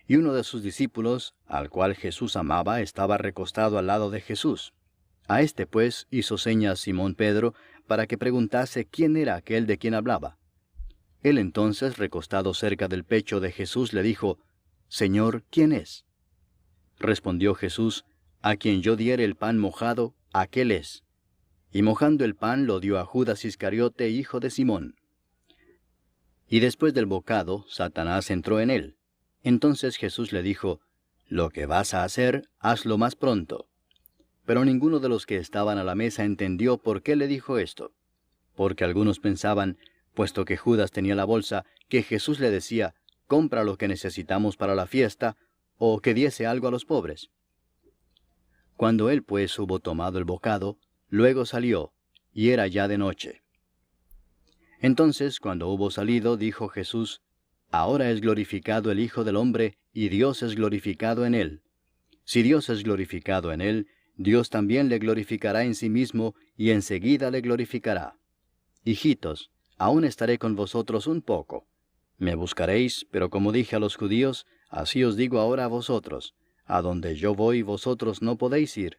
Y uno de sus discípulos, al cual Jesús amaba, estaba recostado al lado de Jesús. A este pues hizo señas Simón Pedro, para que preguntase quién era aquel de quien hablaba. Él entonces, recostado cerca del pecho de Jesús, le dijo, Señor, ¿quién es? Respondió Jesús, a quien yo diere el pan mojado, aquel es. Y mojando el pan lo dio a Judas Iscariote, hijo de Simón. Y después del bocado, Satanás entró en él. Entonces Jesús le dijo, lo que vas a hacer, hazlo más pronto. Pero ninguno de los que estaban a la mesa entendió por qué le dijo esto. Porque algunos pensaban, puesto que Judas tenía la bolsa, que Jesús le decía, compra lo que necesitamos para la fiesta, o que diese algo a los pobres. Cuando él pues hubo tomado el bocado, luego salió, y era ya de noche. Entonces, cuando hubo salido, dijo Jesús, ahora es glorificado el Hijo del Hombre, y Dios es glorificado en él. Si Dios es glorificado en él, Dios también le glorificará en sí mismo, y enseguida le glorificará. Hijitos, aún estaré con vosotros un poco. Me buscaréis, pero como dije a los judíos, así os digo ahora a vosotros, a donde yo voy vosotros no podéis ir.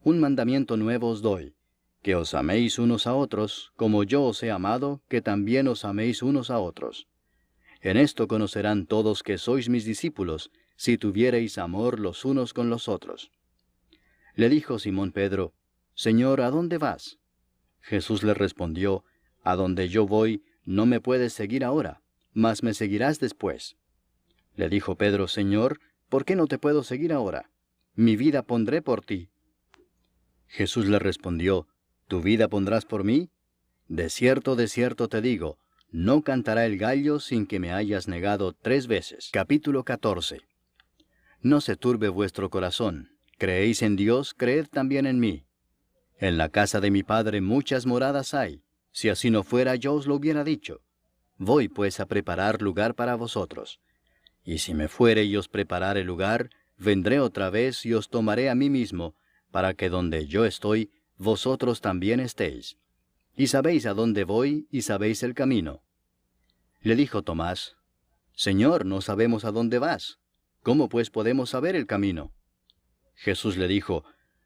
Un mandamiento nuevo os doy, que os améis unos a otros, como yo os he amado, que también os améis unos a otros. En esto conocerán todos que sois mis discípulos, si tuviereis amor los unos con los otros. Le dijo Simón Pedro, Señor, ¿a dónde vas? Jesús le respondió, a donde yo voy, no me puedes seguir ahora, mas me seguirás después. Le dijo Pedro, Señor, ¿por qué no te puedo seguir ahora? Mi vida pondré por ti. Jesús le respondió, ¿tu vida pondrás por mí? De cierto te digo, no cantará el gallo sin que me hayas negado 3 veces. Capítulo 14. No se turbe vuestro corazón. Creéis en Dios, creed también en mí. En la casa de mi Padre muchas moradas hay. Si así no fuera, yo os lo hubiera dicho. Voy pues a preparar lugar para vosotros. Y si me fuere y os preparare lugar, vendré otra vez y os tomaré a mí mismo, para que donde yo estoy, vosotros también estéis. Y sabéis a dónde voy, y sabéis el camino. Le dijo Tomás, Señor, no sabemos a dónde vas. ¿Cómo pues podemos saber el camino? Jesús le dijo,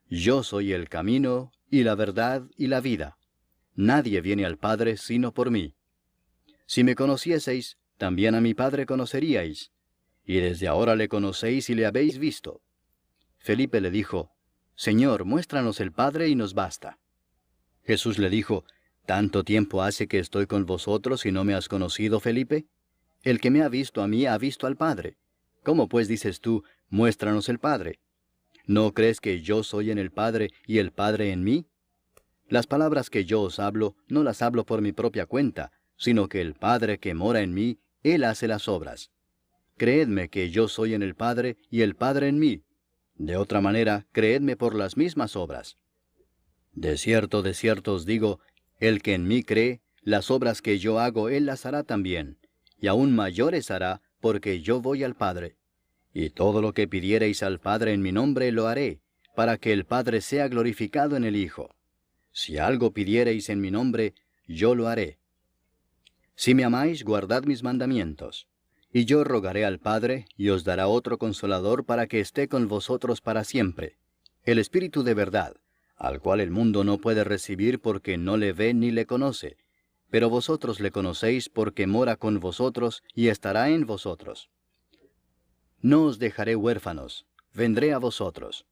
Yo soy el camino, y la verdad, y la vida. Nadie viene al Padre sino por mí. Si me conocieseis, también a mi Padre conoceríais. Y desde ahora le conocéis y le habéis visto. Felipe le dijo, Señor, muéstranos el Padre y nos basta. Jesús le dijo, ¿tanto tiempo hace que estoy con vosotros y no me has conocido, Felipe? El que me ha visto a mí ha visto al Padre. ¿Cómo pues dices tú, muéstranos el Padre? ¿No crees que yo soy en el Padre y el Padre en mí? Las palabras que yo os hablo, no las hablo por mi propia cuenta, sino que el Padre que mora en mí, Él hace las obras. Creedme que yo soy en el Padre y el Padre en mí. De otra manera, creedme por las mismas obras. De cierto os digo, el que en mí cree, las obras que yo hago Él las hará también, y aún mayores hará, porque yo voy al Padre. Y todo lo que pidiereis al Padre en mi nombre lo haré, para que el Padre sea glorificado en el Hijo. Si algo pidiereis en mi nombre, yo lo haré. Si me amáis, guardad mis mandamientos. Y yo rogaré al Padre, y os dará otro Consolador para que esté con vosotros para siempre, el Espíritu de verdad, al cual el mundo no puede recibir porque no le ve ni le conoce, pero vosotros le conocéis porque mora con vosotros y estará en vosotros. No os dejaré huérfanos, vendré a vosotros.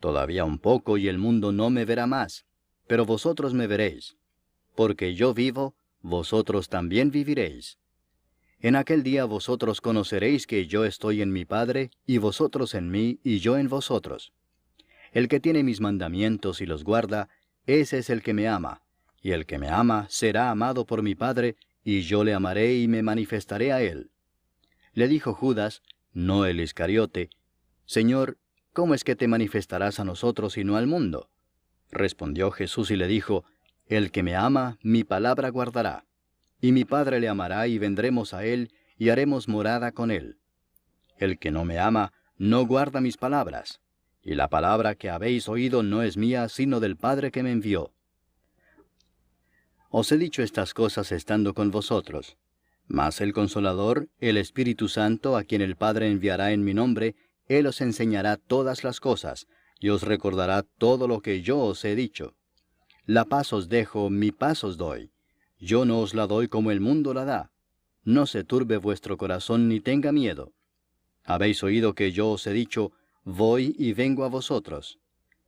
Todavía un poco y el mundo no me verá más, pero vosotros me veréis. Porque yo vivo, vosotros también viviréis. En aquel día vosotros conoceréis que yo estoy en mi Padre, y vosotros en mí, y yo en vosotros. El que tiene mis mandamientos y los guarda, ese es el que me ama, y el que me ama será amado por mi Padre, y yo le amaré y me manifestaré a él. Le dijo Judas, no el Iscariote, Señor, ¿cómo es que te manifestarás a nosotros y no al mundo? Respondió Jesús y le dijo, el que me ama, mi palabra guardará. Y mi Padre le amará y vendremos a él, y haremos morada con él. El que no me ama, no guarda mis palabras, y la palabra que habéis oído no es mía, sino del Padre que me envió. Os he dicho estas cosas estando con vosotros. Mas el Consolador, el Espíritu Santo, a quien el Padre enviará en mi nombre, Él os enseñará todas las cosas, y os recordará todo lo que yo os he dicho. La paz os dejo, mi paz os doy. Yo no os la doy como el mundo la da. No se turbe vuestro corazón ni tenga miedo. Habéis oído que yo os he dicho, voy y vengo a vosotros.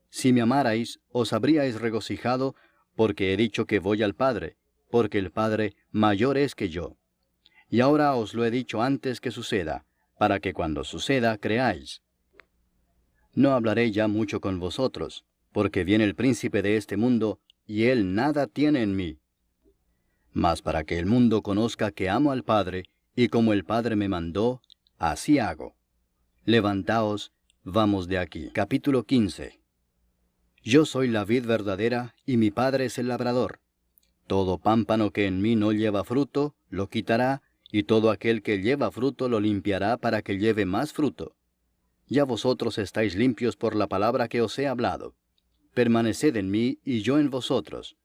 Si me amarais, os habríais regocijado, porque he dicho que voy al Padre, porque el Padre mayor es que yo. Y ahora os lo he dicho antes que suceda, para que cuando suceda creáis. No hablaré ya mucho con vosotros, porque viene el príncipe de este mundo, y él nada tiene en mí. Mas para que el mundo conozca que amo al Padre, y como el Padre me mandó, así hago. Levantaos, vamos de aquí. Capítulo 15. Yo soy la vid verdadera, y mi Padre es el labrador. Todo pámpano que en mí no lleva fruto, lo quitará, y todo aquel que lleva fruto lo limpiará para que lleve más fruto. Ya vosotros estáis limpios por la palabra que os he hablado. Permaneced en mí, y yo en vosotros.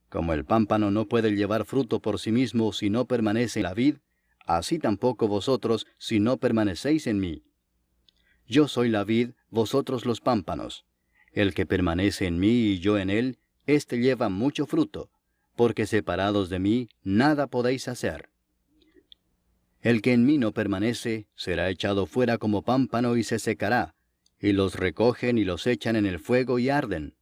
Como el pámpano no puede llevar fruto por sí mismo si no permanece en la vid, así tampoco vosotros si no permanecéis en mí. Yo soy la vid, vosotros los pámpanos. El que permanece en mí y yo en él, éste lleva mucho fruto, porque separados de mí nada podéis hacer. El que en mí no permanece, será echado fuera como pámpano y se secará, y los recogen y los echan en el fuego y arden.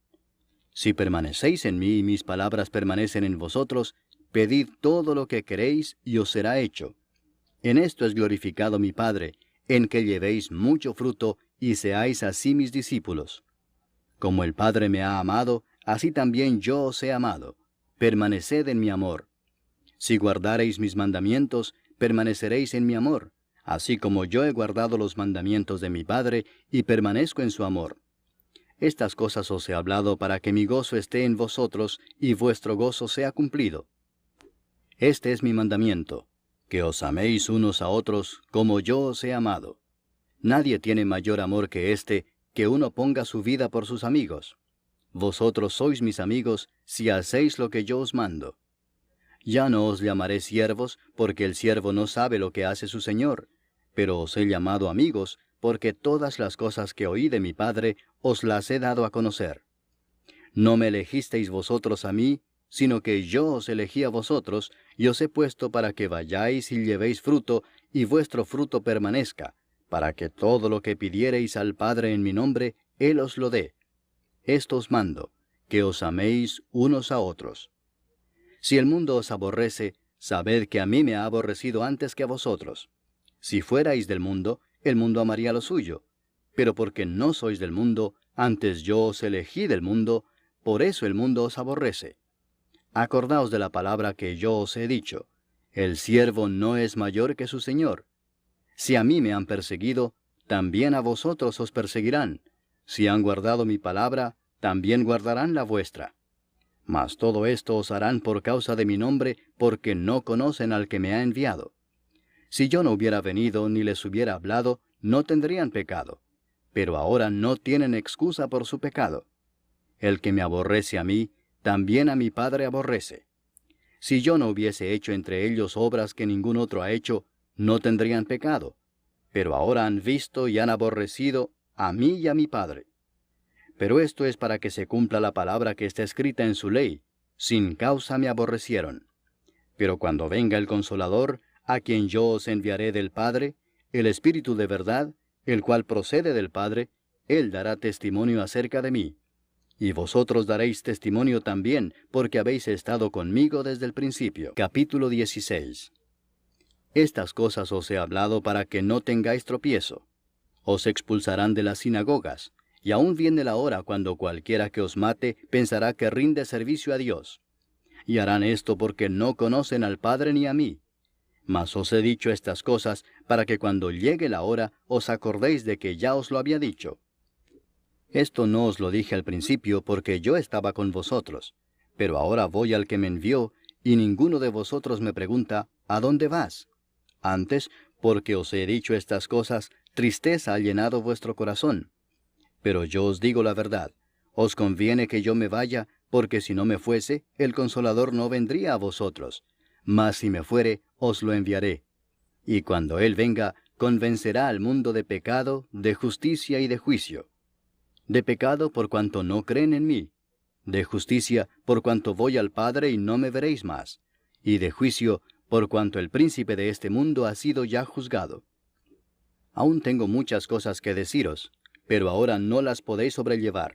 Si permanecéis en mí y mis palabras permanecen en vosotros, pedid todo lo que queréis y os será hecho. En esto es glorificado mi Padre, en que llevéis mucho fruto y seáis así mis discípulos. Como el Padre me ha amado, así también yo os he amado. Permaneced en mi amor. Si guardareis mis mandamientos, permaneceréis en mi amor, así como yo he guardado los mandamientos de mi Padre y permanezco en su amor. Estas cosas os he hablado para que mi gozo esté en vosotros y vuestro gozo sea cumplido. Este es mi mandamiento, que os améis unos a otros como yo os he amado. Nadie tiene mayor amor que este, que uno ponga su vida por sus amigos. Vosotros sois mis amigos si hacéis lo que yo os mando. Ya no os llamaré siervos, porque el siervo no sabe lo que hace su señor, pero os he llamado amigos, porque todas las cosas que oí de mi Padre os las he dado a conocer. No me elegisteis vosotros a mí, sino que yo os elegí a vosotros, y os he puesto para que vayáis y llevéis fruto, y vuestro fruto permanezca, para que todo lo que pidiereis al Padre en mi nombre, Él os lo dé. Esto os mando, que os améis unos a otros. Si el mundo os aborrece, sabed que a mí me ha aborrecido antes que a vosotros. Si fuerais del mundo, el mundo amaría lo suyo. Pero porque no sois del mundo, antes yo os elegí del mundo, por eso el mundo os aborrece. Acordaos de la palabra que yo os he dicho. El siervo no es mayor que su señor. Si a mí me han perseguido, también a vosotros os perseguirán. Si han guardado mi palabra, también guardarán la vuestra. Mas todo esto os harán por causa de mi nombre, porque no conocen al que me ha enviado. Si yo no hubiera venido ni les hubiera hablado, no tendrían pecado. Pero ahora no tienen excusa por su pecado. El que me aborrece a mí, también a mi Padre aborrece. Si yo no hubiese hecho entre ellos obras que ningún otro ha hecho, no tendrían pecado. Pero ahora han visto y han aborrecido a mí y a mi Padre. Pero esto es para que se cumpla la palabra que está escrita en su ley: sin causa me aborrecieron. Pero cuando venga el Consolador, a quien yo os enviaré del Padre, el Espíritu de verdad, el cual procede del Padre, Él dará testimonio acerca de mí. Y vosotros daréis testimonio también, porque habéis estado conmigo desde el principio. Capítulo 16. Estas cosas os he hablado para que no tengáis tropiezo. Os expulsarán de las sinagogas, y aún viene la hora cuando cualquiera que os mate pensará que rinde servicio a Dios. Y harán esto porque no conocen al Padre ni a mí. Mas os he dicho estas cosas para que cuando llegue la hora os acordéis de que ya os lo había dicho. Esto no os lo dije al principio porque yo estaba con vosotros, pero ahora voy al que me envió, y ninguno de vosotros me pregunta, ¿a dónde vas? Antes, porque os he dicho estas cosas, tristeza ha llenado vuestro corazón. Pero yo os digo la verdad, os conviene que yo me vaya, porque si no me fuese, el Consolador no vendría a vosotros. Mas si me fuere, os lo enviaré. Y cuando Él venga, convencerá al mundo de pecado, de justicia y de juicio. De pecado por cuanto no creen en mí. De justicia por cuanto voy al Padre y no me veréis más. Y de juicio por cuanto el príncipe de este mundo ha sido ya juzgado. Aún tengo muchas cosas que deciros, pero ahora no las podéis sobrellevar.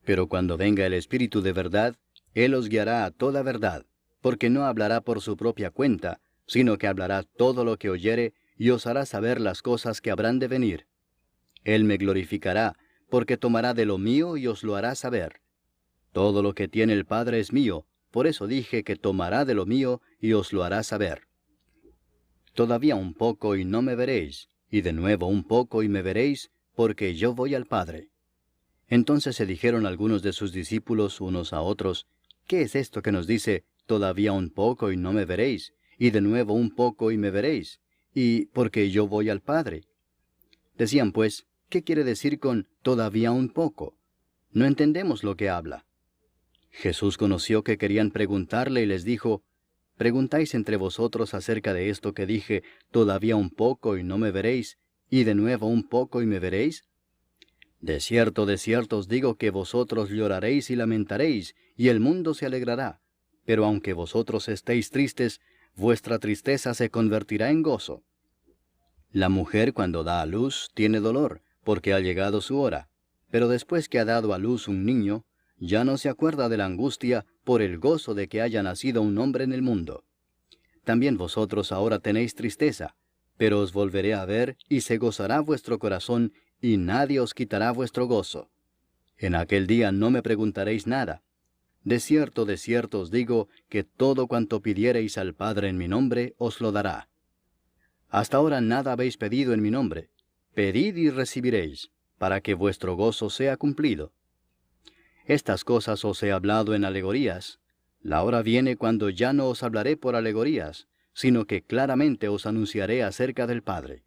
Pero cuando venga el Espíritu de verdad, Él os guiará a toda verdad, porque no hablará por su propia cuenta, sino que hablará todo lo que oyere y os hará saber las cosas que habrán de venir. Él me glorificará, porque tomará de lo mío y os lo hará saber. Todo lo que tiene el Padre es mío, por eso dije que tomará de lo mío y os lo hará saber. Todavía un poco y no me veréis, y de nuevo un poco y me veréis, porque yo voy al Padre. Entonces se dijeron algunos de sus discípulos unos a otros, ¿qué es esto que nos dice, todavía un poco y no me veréis, y de nuevo un poco y me veréis, y porque yo voy al Padre? Decían pues, ¿qué quiere decir con todavía un poco? No entendemos lo que habla. Jesús conoció que querían preguntarle y les dijo, ¿preguntáis entre vosotros acerca de esto que dije, todavía un poco y no me veréis, y de nuevo un poco y me veréis? De cierto os digo que vosotros lloraréis y lamentaréis, y el mundo se alegrará. Pero aunque vosotros estéis tristes, vuestra tristeza se convertirá en gozo. La mujer cuando da a luz tiene dolor, porque ha llegado su hora. Pero después que ha dado a luz un niño, ya no se acuerda de la angustia por el gozo de que haya nacido un hombre en el mundo. También vosotros ahora tenéis tristeza, pero os volveré a ver y se gozará vuestro corazón, y nadie os quitará vuestro gozo. En aquel día no me preguntaréis nada. De cierto os digo que todo cuanto pidiereis al Padre en mi nombre os lo dará. Hasta ahora nada habéis pedido en mi nombre. Pedid y recibiréis, para que vuestro gozo sea cumplido. Estas cosas os he hablado en alegorías. La hora viene cuando ya no os hablaré por alegorías, sino que claramente os anunciaré acerca del Padre.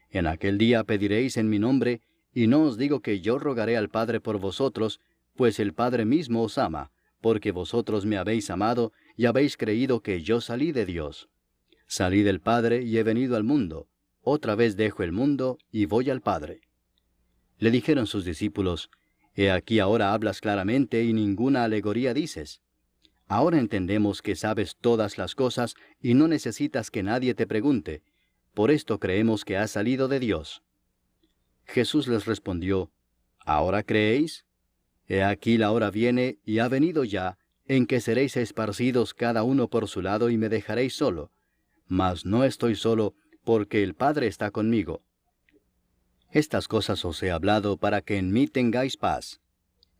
En aquel día pediréis en mi nombre, y no os digo que yo rogaré al Padre por vosotros, pues el Padre mismo os ama, porque vosotros me habéis amado y habéis creído que yo salí de Dios. Salí del Padre y he venido al mundo. Otra vez dejo el mundo y voy al Padre. Le dijeron sus discípulos, He aquí ahora hablas claramente y ninguna alegoría dices. Ahora entendemos que sabes todas las cosas y no necesitas que nadie te pregunte. Por esto creemos que has salido de Dios. Jesús les respondió, ¿ahora creéis? He aquí la hora viene y ha venido ya, en que seréis esparcidos cada uno por su lado y me dejaréis solo. Mas no estoy solo, porque el Padre está conmigo. Estas cosas os he hablado para que en mí tengáis paz.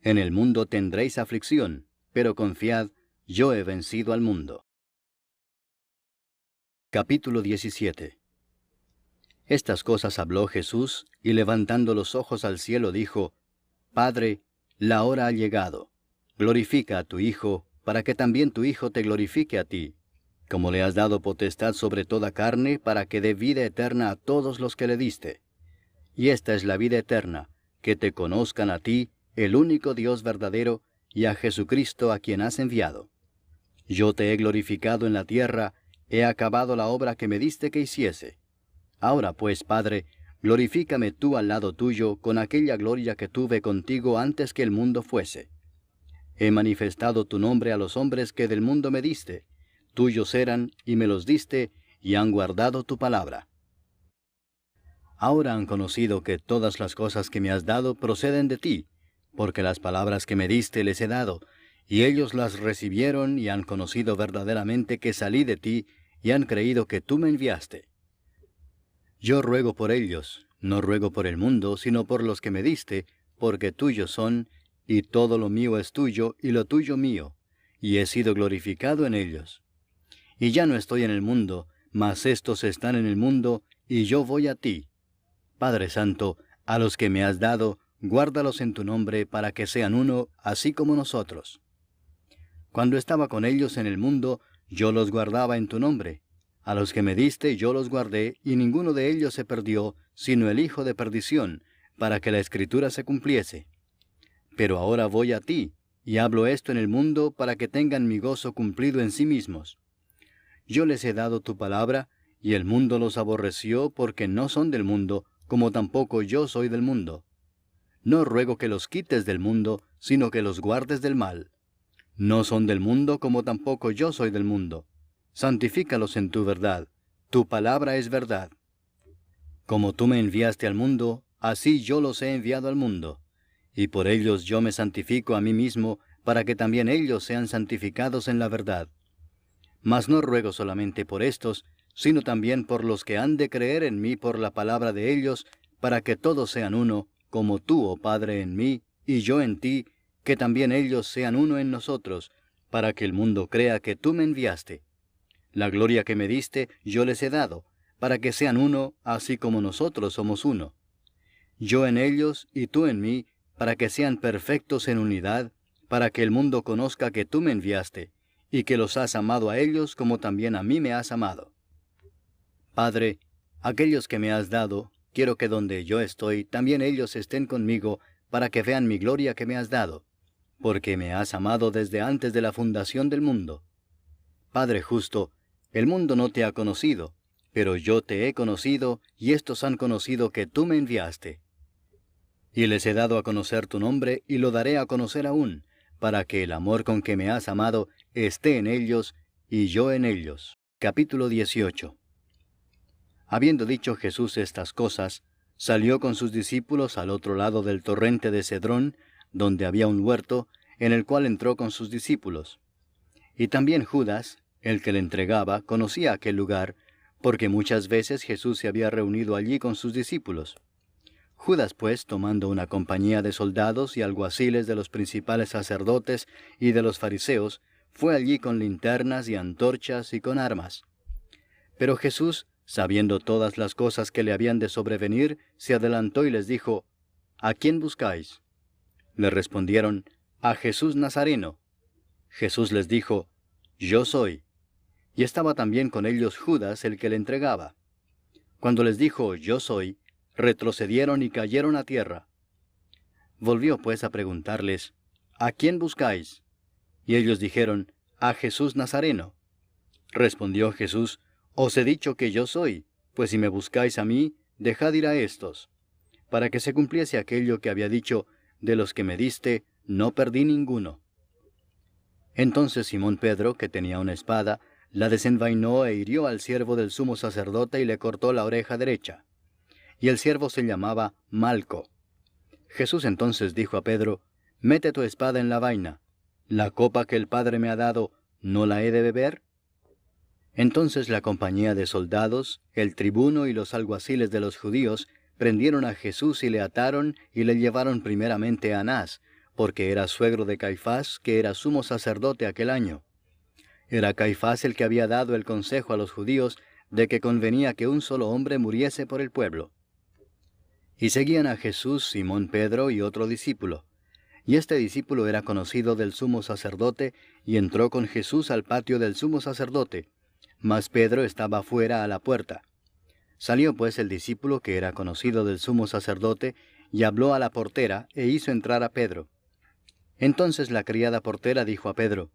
En el mundo tendréis aflicción, pero confiad, yo he vencido al mundo. Capítulo 17. Estas cosas habló Jesús, y levantando los ojos al cielo dijo, Padre, la hora ha llegado. Glorifica a tu Hijo, para que también tu Hijo te glorifique a ti, como le has dado potestad sobre toda carne, para que dé vida eterna a todos los que le diste. Y esta es la vida eterna, que te conozcan a ti, el único Dios verdadero, y a Jesucristo a quien has enviado. Yo te he glorificado en la tierra, he acabado la obra que me diste que hiciese. Ahora pues, Padre, glorifícame tú al lado tuyo con aquella gloria que tuve contigo antes que el mundo fuese. He manifestado tu nombre a los hombres que del mundo me diste. Tuyos eran, y me los diste, y han guardado tu palabra. Ahora han conocido que todas las cosas que me has dado proceden de ti, porque las palabras que me diste les he dado, y ellos las recibieron y han conocido verdaderamente que salí de ti, y han creído que tú me enviaste. Yo ruego por ellos, no ruego por el mundo, sino por los que me diste, porque tuyos son, y todo lo mío es tuyo, y lo tuyo mío, y he sido glorificado en ellos. Y ya no estoy en el mundo, mas éstos están en el mundo, y yo voy a ti. Padre Santo, a los que me has dado, guárdalos en tu nombre, para que sean uno, así como nosotros. Cuando estaba con ellos en el mundo, yo los guardaba en tu nombre. A los que me diste yo los guardé, y ninguno de ellos se perdió, sino el hijo de perdición, para que la Escritura se cumpliese. Pero ahora voy a ti, y hablo esto en el mundo para que tengan mi gozo cumplido en sí mismos. Yo les he dado tu palabra, y el mundo los aborreció porque no son del mundo, como tampoco yo soy del mundo. No ruego que los quites del mundo, sino que los guardes del mal. No son del mundo, como tampoco yo soy del mundo. Santifícalos en tu verdad. Tu palabra es verdad. Como tú me enviaste al mundo, así yo los he enviado al mundo. Y por ellos yo me santifico a mí mismo, para que también ellos sean santificados en la verdad. Mas no ruego solamente por estos, sino también por los que han de creer en mí por la palabra de ellos, para que todos sean uno, como tú, oh Padre, en mí, y yo en ti, que también ellos sean uno en nosotros, para que el mundo crea que tú me enviaste. La gloria que me diste yo les he dado, para que sean uno, así como nosotros somos uno. Yo en ellos y tú en mí, para que sean perfectos en unidad, para que el mundo conozca que tú me enviaste, y que los has amado a ellos como también a mí me has amado. Padre, aquellos que me has dado, quiero que donde yo estoy, también ellos estén conmigo, para que vean mi gloria que me has dado, porque me has amado desde antes de la fundación del mundo. Padre justo, el mundo no te ha conocido, pero yo te he conocido, y estos han conocido que tú me enviaste. Y les he dado a conocer tu nombre, y lo daré a conocer aún, para que el amor con que me has amado esté en ellos, y yo en ellos. Capítulo 18. Habiendo dicho Jesús estas cosas, salió con sus discípulos al otro lado del torrente de Cedrón, donde había un huerto, en el cual entró con sus discípulos. Y también Judas, el que le entregaba, conocía aquel lugar, porque muchas veces Jesús se había reunido allí con sus discípulos. Judas, pues, tomando una compañía de soldados y alguaciles de los principales sacerdotes y de los fariseos, fue allí con linternas y antorchas y con armas. Pero Jesús, sabiendo todas las cosas que le habían de sobrevenir, se adelantó y les dijo: ¿A quién buscáis? Le respondieron: a Jesús Nazareno. Jesús les dijo: Yo soy. Y estaba también con ellos Judas, el que le entregaba. Cuando les dijo: Yo soy, retrocedieron y cayeron a tierra. Volvió pues a preguntarles: ¿A quién buscáis? Y ellos dijeron: a Jesús Nazareno. Respondió Jesús: Os he dicho que yo soy, pues si me buscáis a mí, dejad ir a éstos. Para que se cumpliese aquello que había dicho: de los que me diste, no perdí ninguno. Entonces Simón Pedro, que tenía una espada, la desenvainó e hirió al siervo del sumo sacerdote y le cortó la oreja derecha. Y el siervo se llamaba Malco. Jesús entonces dijo a Pedro: Mete tu espada en la vaina. ¿La copa que el Padre me ha dado, no la he de beber? Entonces la compañía de soldados, el tribuno y los alguaciles de los judíos prendieron a Jesús y le ataron y le llevaron primeramente a Anás, porque era suegro de Caifás, que era sumo sacerdote aquel año. Era Caifás el que había dado el consejo a los judíos de que convenía que un solo hombre muriese por el pueblo. Y seguían a Jesús Simón Pedro y otro discípulo. Y este discípulo era conocido del sumo sacerdote, y entró con Jesús al patio del sumo sacerdote, mas Pedro estaba fuera a la puerta. Salió pues el discípulo que era conocido del sumo sacerdote, y habló a la portera, e hizo entrar a Pedro. Entonces la criada portera dijo a Pedro: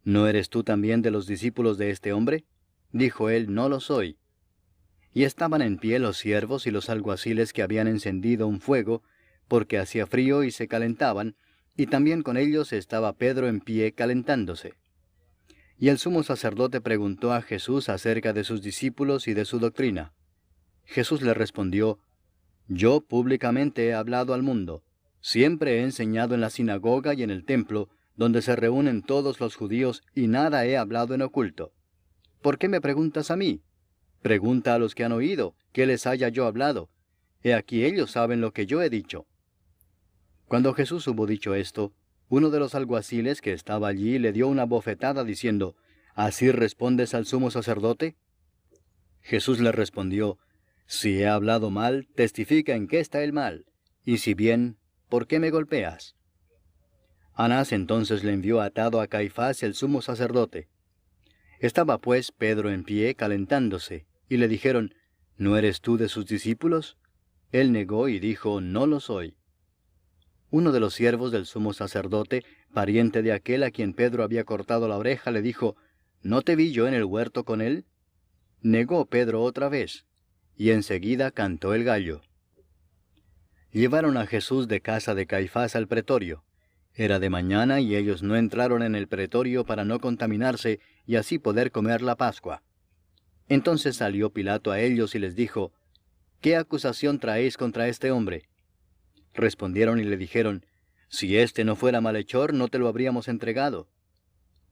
¿No eres tú también de los discípulos de este hombre? Dijo él: No lo soy. Y estaban en pie los siervos y los alguaciles que habían encendido un fuego, porque hacía frío y se calentaban, y también con ellos estaba Pedro en pie calentándose. Y el sumo sacerdote preguntó a Jesús acerca de sus discípulos y de su doctrina. Jesús le respondió: Yo públicamente he hablado al mundo. Siempre he enseñado en la sinagoga y en el templo, donde se reúnen todos los judíos, y nada he hablado en oculto. ¿Por qué me preguntas a mí? Pregunta a los que han oído, ¿qué les haya yo hablado? He aquí ellos saben lo que yo he dicho. Cuando Jesús hubo dicho esto, uno de los alguaciles que estaba allí le dio una bofetada diciendo: ¿Así respondes al sumo sacerdote? Jesús le respondió: Si he hablado mal, testifica en qué está el mal, y si bien, ¿por qué me golpeas? Anás entonces le envió atado a Caifás el sumo sacerdote. Estaba pues Pedro en pie calentándose, y le dijeron: ¿No eres tú de sus discípulos? Él negó y dijo, no lo soy. Uno de los siervos del sumo sacerdote, pariente de aquel a quien Pedro había cortado la oreja, le dijo, ¿no te vi yo en el huerto con él? Negó Pedro otra vez, y enseguida cantó el gallo. Llevaron a Jesús de casa de Caifás al pretorio. Era de mañana y ellos no entraron en el pretorio para no contaminarse y así poder comer la Pascua. Entonces salió Pilato a ellos y les dijo, ¿qué acusación traéis contra este hombre? Respondieron y le dijeron, si éste no fuera malhechor, no te lo habríamos entregado.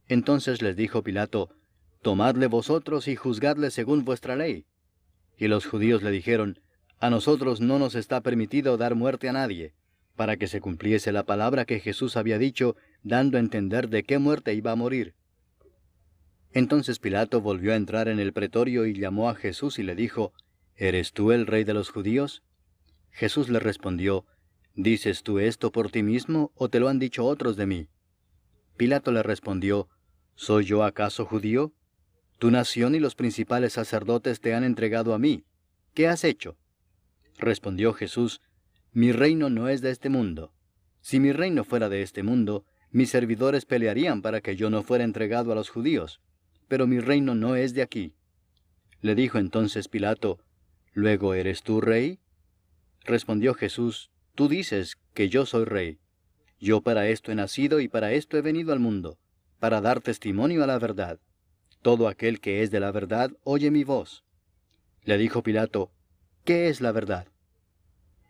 Entonces les dijo Pilato, tomadle vosotros y juzgadle según vuestra ley. Y los judíos le dijeron, a nosotros no nos está permitido dar muerte a nadie, para que se cumpliese la palabra que Jesús había dicho, dando a entender de qué muerte iba a morir. Entonces Pilato volvió a entrar en el pretorio y llamó a Jesús y le dijo, ¿eres tú el rey de los judíos? Jesús le respondió, ¿dices tú esto por ti mismo o te lo han dicho otros de mí? Pilato le respondió, ¿soy yo acaso judío? Tu nación y los principales sacerdotes te han entregado a mí. ¿Qué has hecho? Respondió Jesús, mi reino no es de este mundo. Si mi reino fuera de este mundo, mis servidores pelearían para que yo no fuera entregado a los judíos. Pero mi reino no es de aquí. Le dijo entonces Pilato, ¿luego eres tú rey? Respondió Jesús, tú dices que yo soy rey. Yo para esto he nacido y para esto he venido al mundo, para dar testimonio a la verdad. Todo aquel que es de la verdad oye mi voz. Le dijo Pilato, ¿qué es la verdad?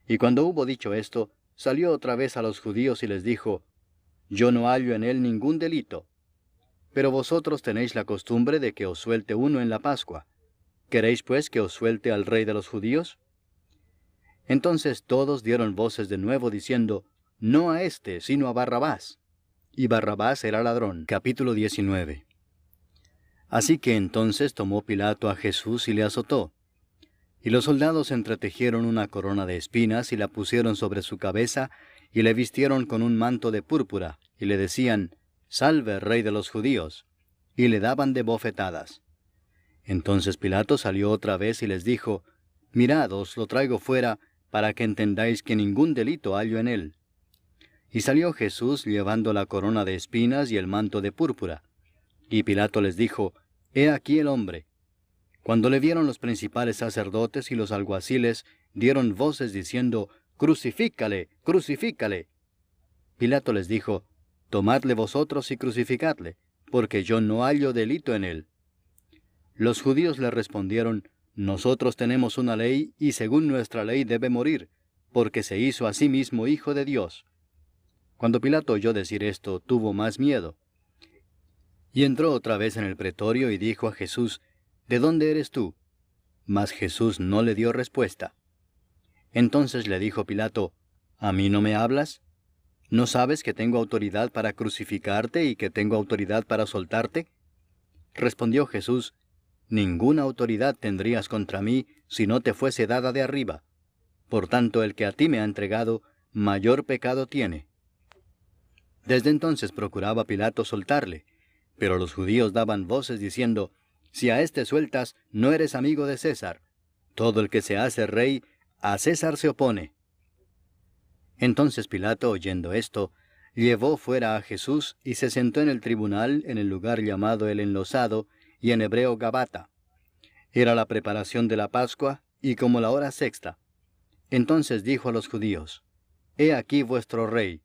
Y cuando hubo dicho esto, salió otra vez a los judíos y les dijo, yo no hallo en él ningún delito. Pero vosotros tenéis la costumbre de que os suelte uno en la Pascua. ¿Queréis pues que os suelte al rey de los judíos? Entonces todos dieron voces de nuevo diciendo, no a éste, sino a Barrabás. Y Barrabás era ladrón. Capítulo 19. Así que entonces tomó Pilato a Jesús y le azotó. Y los soldados entretejieron una corona de espinas y la pusieron sobre su cabeza, y le vistieron con un manto de púrpura, y le decían, Salve, Rey de los judíos, y le daban de bofetadas. Entonces Pilato salió otra vez y les dijo, Mirad, os lo traigo fuera, para que entendáis que ningún delito hallo en él. Y salió Jesús llevando la corona de espinas y el manto de púrpura. Y Pilato les dijo, He aquí el hombre. Cuando le vieron los principales sacerdotes y los alguaciles, dieron voces diciendo, Crucifícale, crucifícale. Pilato les dijo, Tomadle vosotros y crucificadle, porque yo no hallo delito en él. Los judíos le respondieron, Nosotros tenemos una ley, y según nuestra ley debe morir, porque se hizo a sí mismo hijo de Dios. Cuando Pilato oyó decir esto, tuvo más miedo. Y entró otra vez en el pretorio y dijo a Jesús, ¿De dónde eres tú? Mas Jesús no le dio respuesta. Entonces le dijo Pilato, ¿A mí no me hablas? ¿No sabes que tengo autoridad para crucificarte y que tengo autoridad para soltarte? Respondió Jesús, Ninguna autoridad tendrías contra mí si no te fuese dada de arriba. Por tanto, el que a ti me ha entregado, mayor pecado tiene. Desde entonces procuraba Pilato soltarle, pero los judíos daban voces diciendo, Si a éste sueltas, no eres amigo de César. Todo el que se hace rey, a César se opone. Entonces Pilato, oyendo esto, llevó fuera a Jesús y se sentó en el tribunal en el lugar llamado el Enlosado, y en hebreo Gabata. Era la preparación de la Pascua, y como la hora sexta. Entonces dijo a los judíos, He aquí vuestro rey.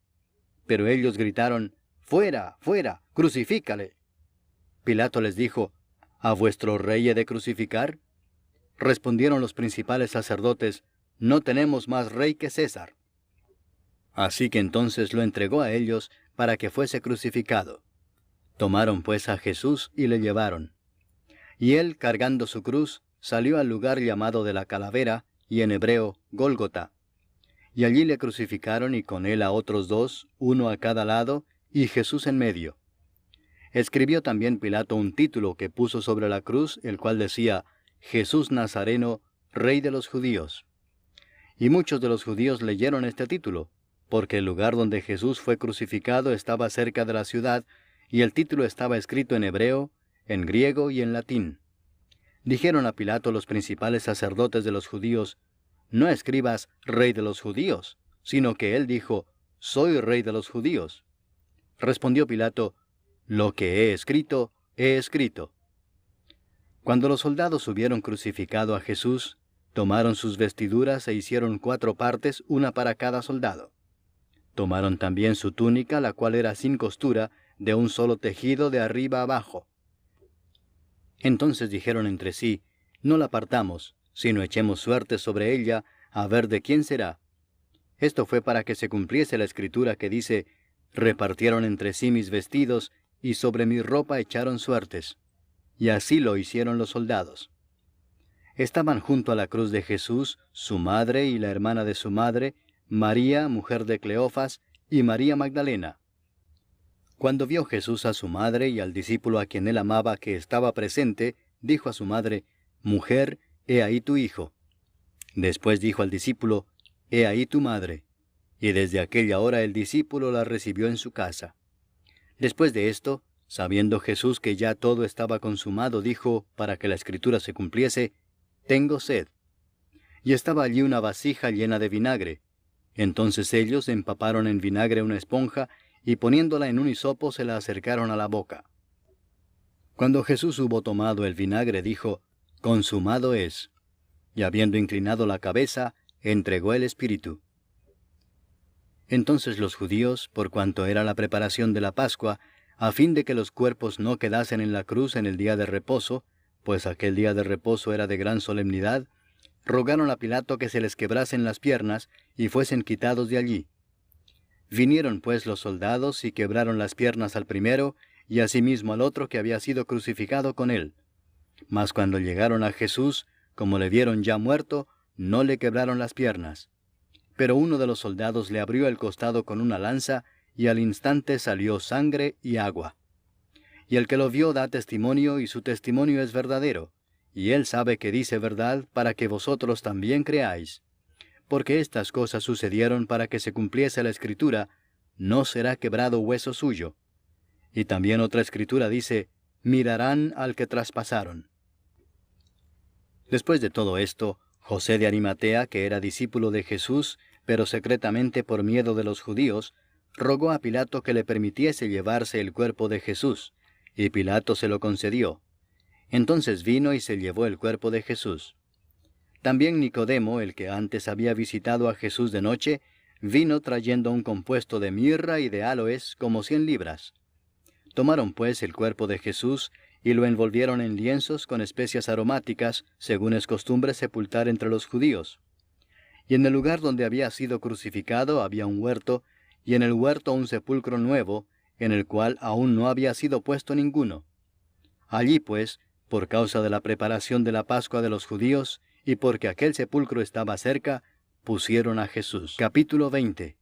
Pero ellos gritaron, Fuera, fuera, crucifícale. Pilato les dijo, ¿A vuestro rey he de crucificar? Respondieron los principales sacerdotes, No tenemos más rey que César. Así que entonces lo entregó a ellos para que fuese crucificado. Tomaron pues a Jesús y le llevaron. Y él, cargando su cruz, salió al lugar llamado de la Calavera, y en hebreo, Gólgota. Y allí le crucificaron y con él a otros dos, uno a cada lado, y Jesús en medio. Escribió también Pilato un título que puso sobre la cruz, el cual decía, Jesús Nazareno, Rey de los Judíos. Y muchos de los judíos leyeron este título, porque el lugar donde Jesús fue crucificado estaba cerca de la ciudad, y el título estaba escrito en hebreo, en griego y en latín. Dijeron a Pilato los principales sacerdotes de los judíos, no escribas Rey de los judíos, sino que él dijo, Soy Rey de los judíos. Respondió Pilato, Lo que he escrito, he escrito. Cuando los soldados hubieron crucificado a Jesús, tomaron sus vestiduras e hicieron 4 partes, una para cada soldado. Tomaron también su túnica, la cual era sin costura, de un solo tejido de arriba abajo. Entonces dijeron entre sí, No la partamos, sino echemos suerte sobre ella, a ver de quién será. Esto fue para que se cumpliese la escritura que dice, Repartieron entre sí mis vestidos, y sobre mi ropa echaron suertes. Y así lo hicieron los soldados. Estaban junto a la cruz de Jesús, su madre y la hermana de su madre, María, mujer de Cleofas, y María Magdalena. Cuando vio Jesús a su madre y al discípulo a quien él amaba que estaba presente, dijo a su madre, Mujer, he ahí tu hijo. Después dijo al discípulo, He ahí tu madre. Y desde aquella hora el discípulo la recibió en su casa. Después de esto, sabiendo Jesús que ya todo estaba consumado, dijo, para que la escritura se cumpliese, Tengo sed. Y estaba allí una vasija llena de vinagre. Entonces ellos empaparon en vinagre una esponja, y poniéndola en un hisopo se la acercaron a la boca. Cuando Jesús hubo tomado el vinagre, dijo, Consumado es. Y habiendo inclinado la cabeza, entregó el espíritu. Entonces los judíos, por cuanto era la preparación de la Pascua, a fin de que los cuerpos no quedasen en la cruz en el día de reposo, pues aquel día de reposo era de gran solemnidad, rogaron a Pilato que se les quebrasen las piernas y fuesen quitados de allí. Vinieron pues los soldados y quebraron las piernas al primero, y asimismo al otro que había sido crucificado con él. Mas cuando llegaron a Jesús, como le vieron ya muerto, no le quebraron las piernas. Pero uno de los soldados le abrió el costado con una lanza, y al instante salió sangre y agua. Y el que lo vio da testimonio, y su testimonio es verdadero, y él sabe que dice verdad, para que vosotros también creáis. Porque estas cosas sucedieron para que se cumpliese la escritura, no será quebrado hueso suyo. Y también otra escritura dice, mirarán al que traspasaron. Después de todo esto, José de Arimatea, que era discípulo de Jesús, pero secretamente por miedo de los judíos, rogó a Pilato que le permitiese llevarse el cuerpo de Jesús, y Pilato se lo concedió. Entonces vino y se llevó el cuerpo de Jesús. También Nicodemo, el que antes había visitado a Jesús de noche, vino trayendo un compuesto de mirra y de áloes como 100 libras. Tomaron pues el cuerpo de Jesús, y lo envolvieron en lienzos con especias aromáticas, según es costumbre sepultar entre los judíos. Y en el lugar donde había sido crucificado había un huerto, y en el huerto un sepulcro nuevo, en el cual aún no había sido puesto ninguno. Allí pues, por causa de la preparación de la Pascua de los judíos, y porque aquel sepulcro estaba cerca, pusieron a Jesús. Capítulo 20.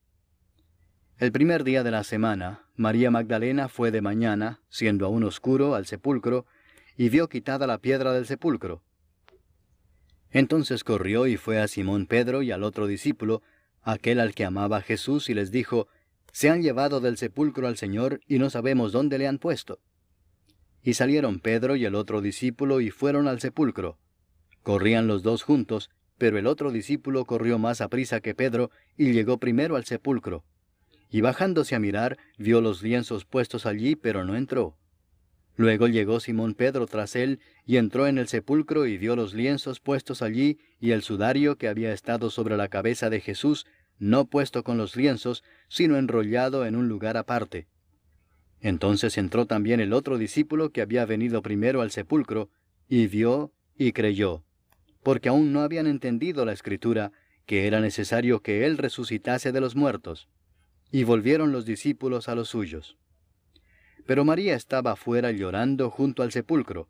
El primer día de la semana, María Magdalena fue de mañana, siendo aún oscuro, al sepulcro, y vio quitada la piedra del sepulcro. Entonces corrió y fue a Simón Pedro y al otro discípulo, aquel al que amaba Jesús, y les dijo, Se han llevado del sepulcro al Señor, y no sabemos dónde le han puesto. Y salieron Pedro y el otro discípulo, y fueron al sepulcro. Corrían los dos juntos, pero el otro discípulo corrió más aprisa que Pedro, y llegó primero al sepulcro. Y bajándose a mirar, vio los lienzos puestos allí, pero no entró. Luego llegó Simón Pedro tras él, y entró en el sepulcro y vio los lienzos puestos allí, y el sudario que había estado sobre la cabeza de Jesús, no puesto con los lienzos, sino enrollado en un lugar aparte. Entonces entró también el otro discípulo que había venido primero al sepulcro, y vio y creyó, porque aún no habían entendido la Escritura, que era necesario que él resucitase de los muertos. Y volvieron los discípulos a los suyos. Pero María estaba afuera llorando junto al sepulcro,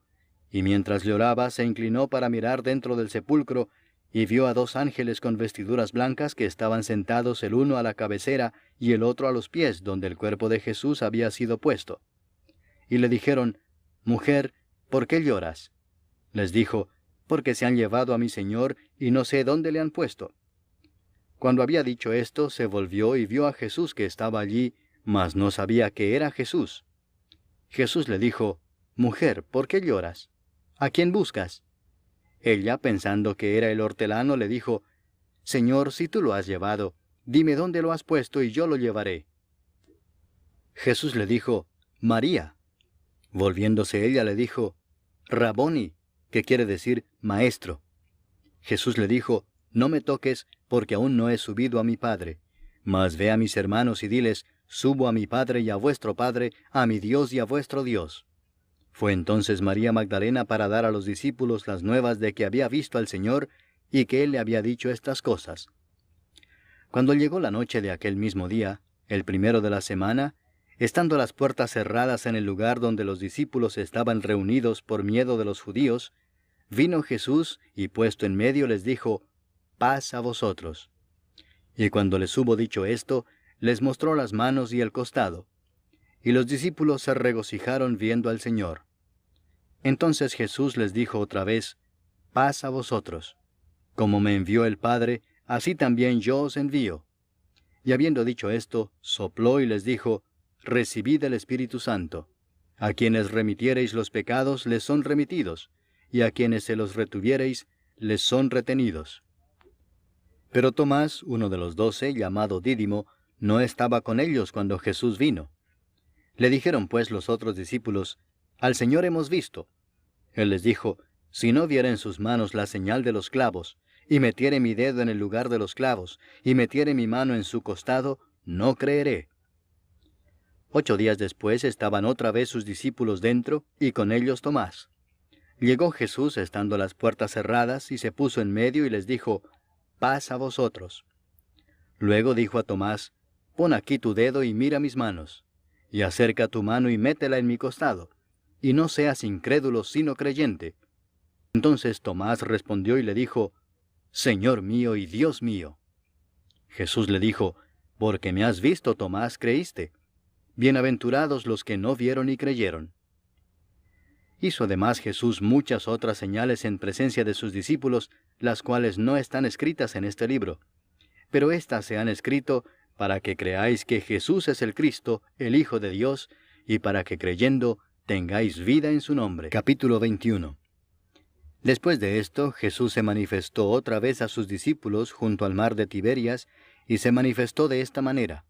y mientras lloraba se inclinó para mirar dentro del sepulcro, y vio a 2 ángeles con vestiduras blancas que estaban sentados el uno a la cabecera y el otro a los pies, donde el cuerpo de Jesús había sido puesto. Y le dijeron, Mujer, ¿por qué lloras? Les dijo, Porque se han llevado a mi Señor, y no sé dónde le han puesto. Cuando había dicho esto, se volvió y vio a Jesús que estaba allí, mas no sabía que era Jesús. Jesús le dijo, Mujer, ¿por qué lloras? ¿A quién buscas? Ella, pensando que era el hortelano, le dijo, Señor, si tú lo has llevado, dime dónde lo has puesto y yo lo llevaré. Jesús le dijo, María. Volviéndose ella le dijo, Raboni, que quiere decir maestro. Jesús le dijo, no me toques, porque aún no he subido a mi Padre. Mas ve a mis hermanos y diles, subo a mi Padre y a vuestro Padre, a mi Dios y a vuestro Dios. Fue entonces María Magdalena para dar a los discípulos las nuevas de que había visto al Señor y que Él le había dicho estas cosas. Cuando llegó la noche de aquel mismo día, el primero de la semana, estando las puertas cerradas en el lugar donde los discípulos estaban reunidos por miedo de los judíos, vino Jesús y puesto en medio les dijo, paz a vosotros. Y cuando les hubo dicho esto, les mostró las manos y el costado. Y los discípulos se regocijaron viendo al Señor. Entonces Jesús les dijo otra vez, paz a vosotros. Como me envió el Padre, así también yo os envío. Y habiendo dicho esto, sopló y les dijo, recibid el Espíritu Santo. A quienes remitiereis los pecados les son remitidos, y a quienes se los retuviereis les son retenidos. Pero Tomás, uno de los 12, llamado Dídimo, no estaba con ellos cuando Jesús vino. Le dijeron pues los otros discípulos, al Señor hemos visto. Él les dijo, si no viera en sus manos la señal de los clavos, y metiere mi dedo en el lugar de los clavos, y metiere mi mano en su costado, no creeré. 8 días después estaban otra vez sus discípulos dentro, y con ellos Tomás. Llegó Jesús estando las puertas cerradas, y se puso en medio y les dijo, paz a vosotros. Luego dijo a Tomás, pon aquí tu dedo y mira mis manos, y acerca tu mano y métela en mi costado, y no seas incrédulo sino creyente. Entonces Tomás respondió y le dijo, Señor mío y Dios mío. Jesús le dijo, porque me has visto, Tomás, creíste. Bienaventurados los que no vieron y creyeron. Hizo además Jesús muchas otras señales en presencia de sus discípulos, las cuales no están escritas en este libro. Pero éstas se han escrito para que creáis que Jesús es el Cristo, el Hijo de Dios, y para que creyendo tengáis vida en su nombre. Capítulo 21. Después de esto, Jesús se manifestó otra vez a sus discípulos junto al mar de Tiberias, y se manifestó de esta manera.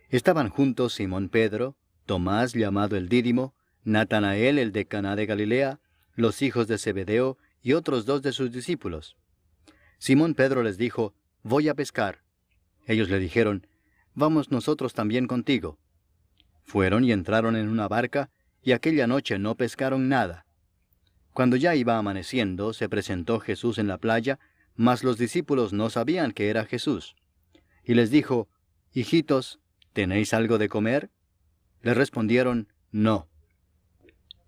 Estaban juntos Simón Pedro, Tomás llamado el Dídimo, Natanael el de Caná de Galilea, los hijos de Zebedeo y otros 2 de sus discípulos. Simón Pedro les dijo, voy a pescar. Ellos le dijeron, vamos nosotros también contigo. Fueron y entraron en una barca, y aquella noche no pescaron nada. Cuando ya iba amaneciendo, se presentó Jesús en la playa, mas los discípulos no sabían que era Jesús. Y les dijo, hijitos, ¿tenéis algo de comer? Le respondieron, no.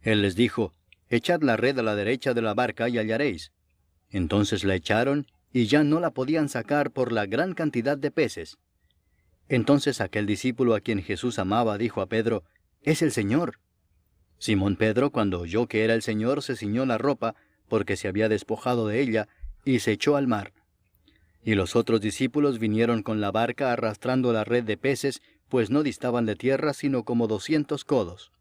Él les dijo, echad la red a la derecha de la barca y hallaréis. Entonces la echaron, y ya no la podían sacar por la gran cantidad de peces. Entonces aquel discípulo a quien Jesús amaba dijo a Pedro, es el Señor. Simón Pedro, cuando oyó que era el Señor, se ciñó la ropa, porque se había despojado de ella, y se echó al mar. Y los otros discípulos vinieron con la barca arrastrando la red de peces, pues no distaban de tierra sino como 200 codos.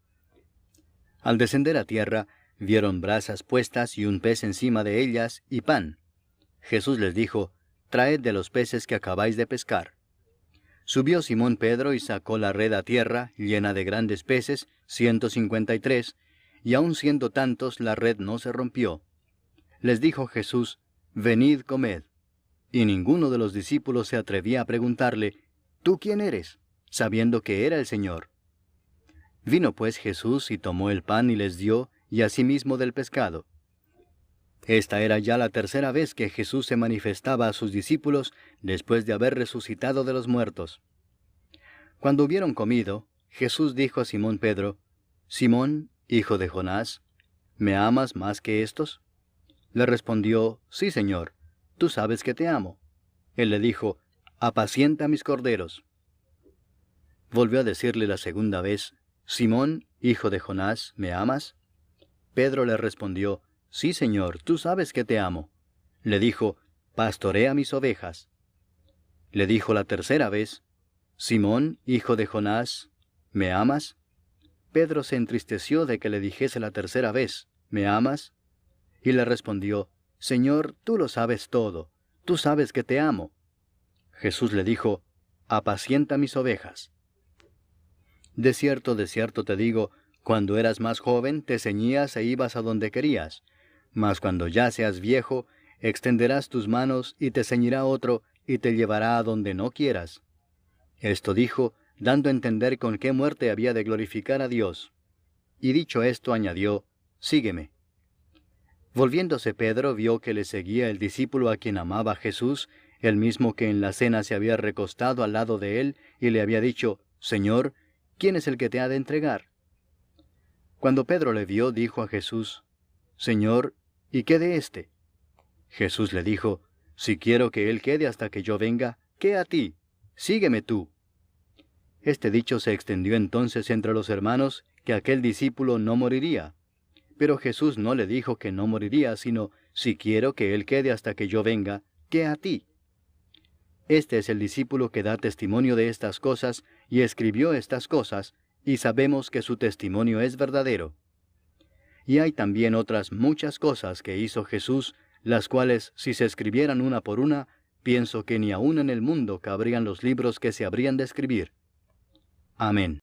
Al descender a tierra, vieron brasas puestas y un pez encima de ellas, y pan. Jesús les dijo, traed de los peces que acabáis de pescar. Subió Simón Pedro y sacó la red a tierra, llena de grandes peces, 153, y aun siendo tantos, la red no se rompió. Les dijo Jesús, venid, comed. Y ninguno de los discípulos se atrevía a preguntarle, ¿tú quién eres?, sabiendo que era el Señor. Vino pues Jesús y tomó el pan y les dio, y asimismo del pescado. Esta era ya la tercera vez que Jesús se manifestaba a sus discípulos después de haber resucitado de los muertos. Cuando hubieron comido, Jesús dijo a Simón Pedro, Simón, hijo de Jonás, ¿me amas más que estos? Le respondió, sí, Señor, tú sabes que te amo. Él le dijo, apacienta mis corderos. Volvió a decirle la segunda vez, Simón, hijo de Jonás, ¿me amas? Pedro le respondió, sí, Señor, tú sabes que te amo. Le dijo, pastorea mis ovejas. Le dijo la tercera vez, Simón, hijo de Jonás, ¿me amas? Pedro se entristeció de que le dijese la tercera vez, ¿me amas? Y le respondió, Señor, tú lo sabes todo, tú sabes que te amo. Jesús le dijo, apacienta mis ovejas. De cierto te digo, cuando eras más joven te ceñías e ibas a donde querías, mas cuando ya seas viejo, extenderás tus manos y te ceñirá otro y te llevará a donde no quieras. Esto dijo, dando a entender con qué muerte había de glorificar a Dios. Y dicho esto añadió, sígueme. Volviéndose Pedro vio que le seguía el discípulo a quien amaba Jesús, el mismo que en la cena se había recostado al lado de él y le había dicho, Señor, ¿quién es el que te ha de entregar? Cuando Pedro le vio, dijo a Jesús, Señor, ¿y qué de éste? Jesús le dijo, si quiero que él quede hasta que yo venga, ¿qué a ti? Sígueme tú. Este dicho se extendió entonces entre los hermanos, que aquel discípulo no moriría. Pero Jesús no le dijo que no moriría, sino, si quiero que él quede hasta que yo venga, ¿qué a ti? Este es el discípulo que da testimonio de estas cosas, y escribió estas cosas, y sabemos que su testimonio es verdadero. Y hay también otras muchas cosas que hizo Jesús, las cuales, si se escribieran una por una, pienso que ni aun en el mundo cabrían los libros que se habrían de escribir. Amén.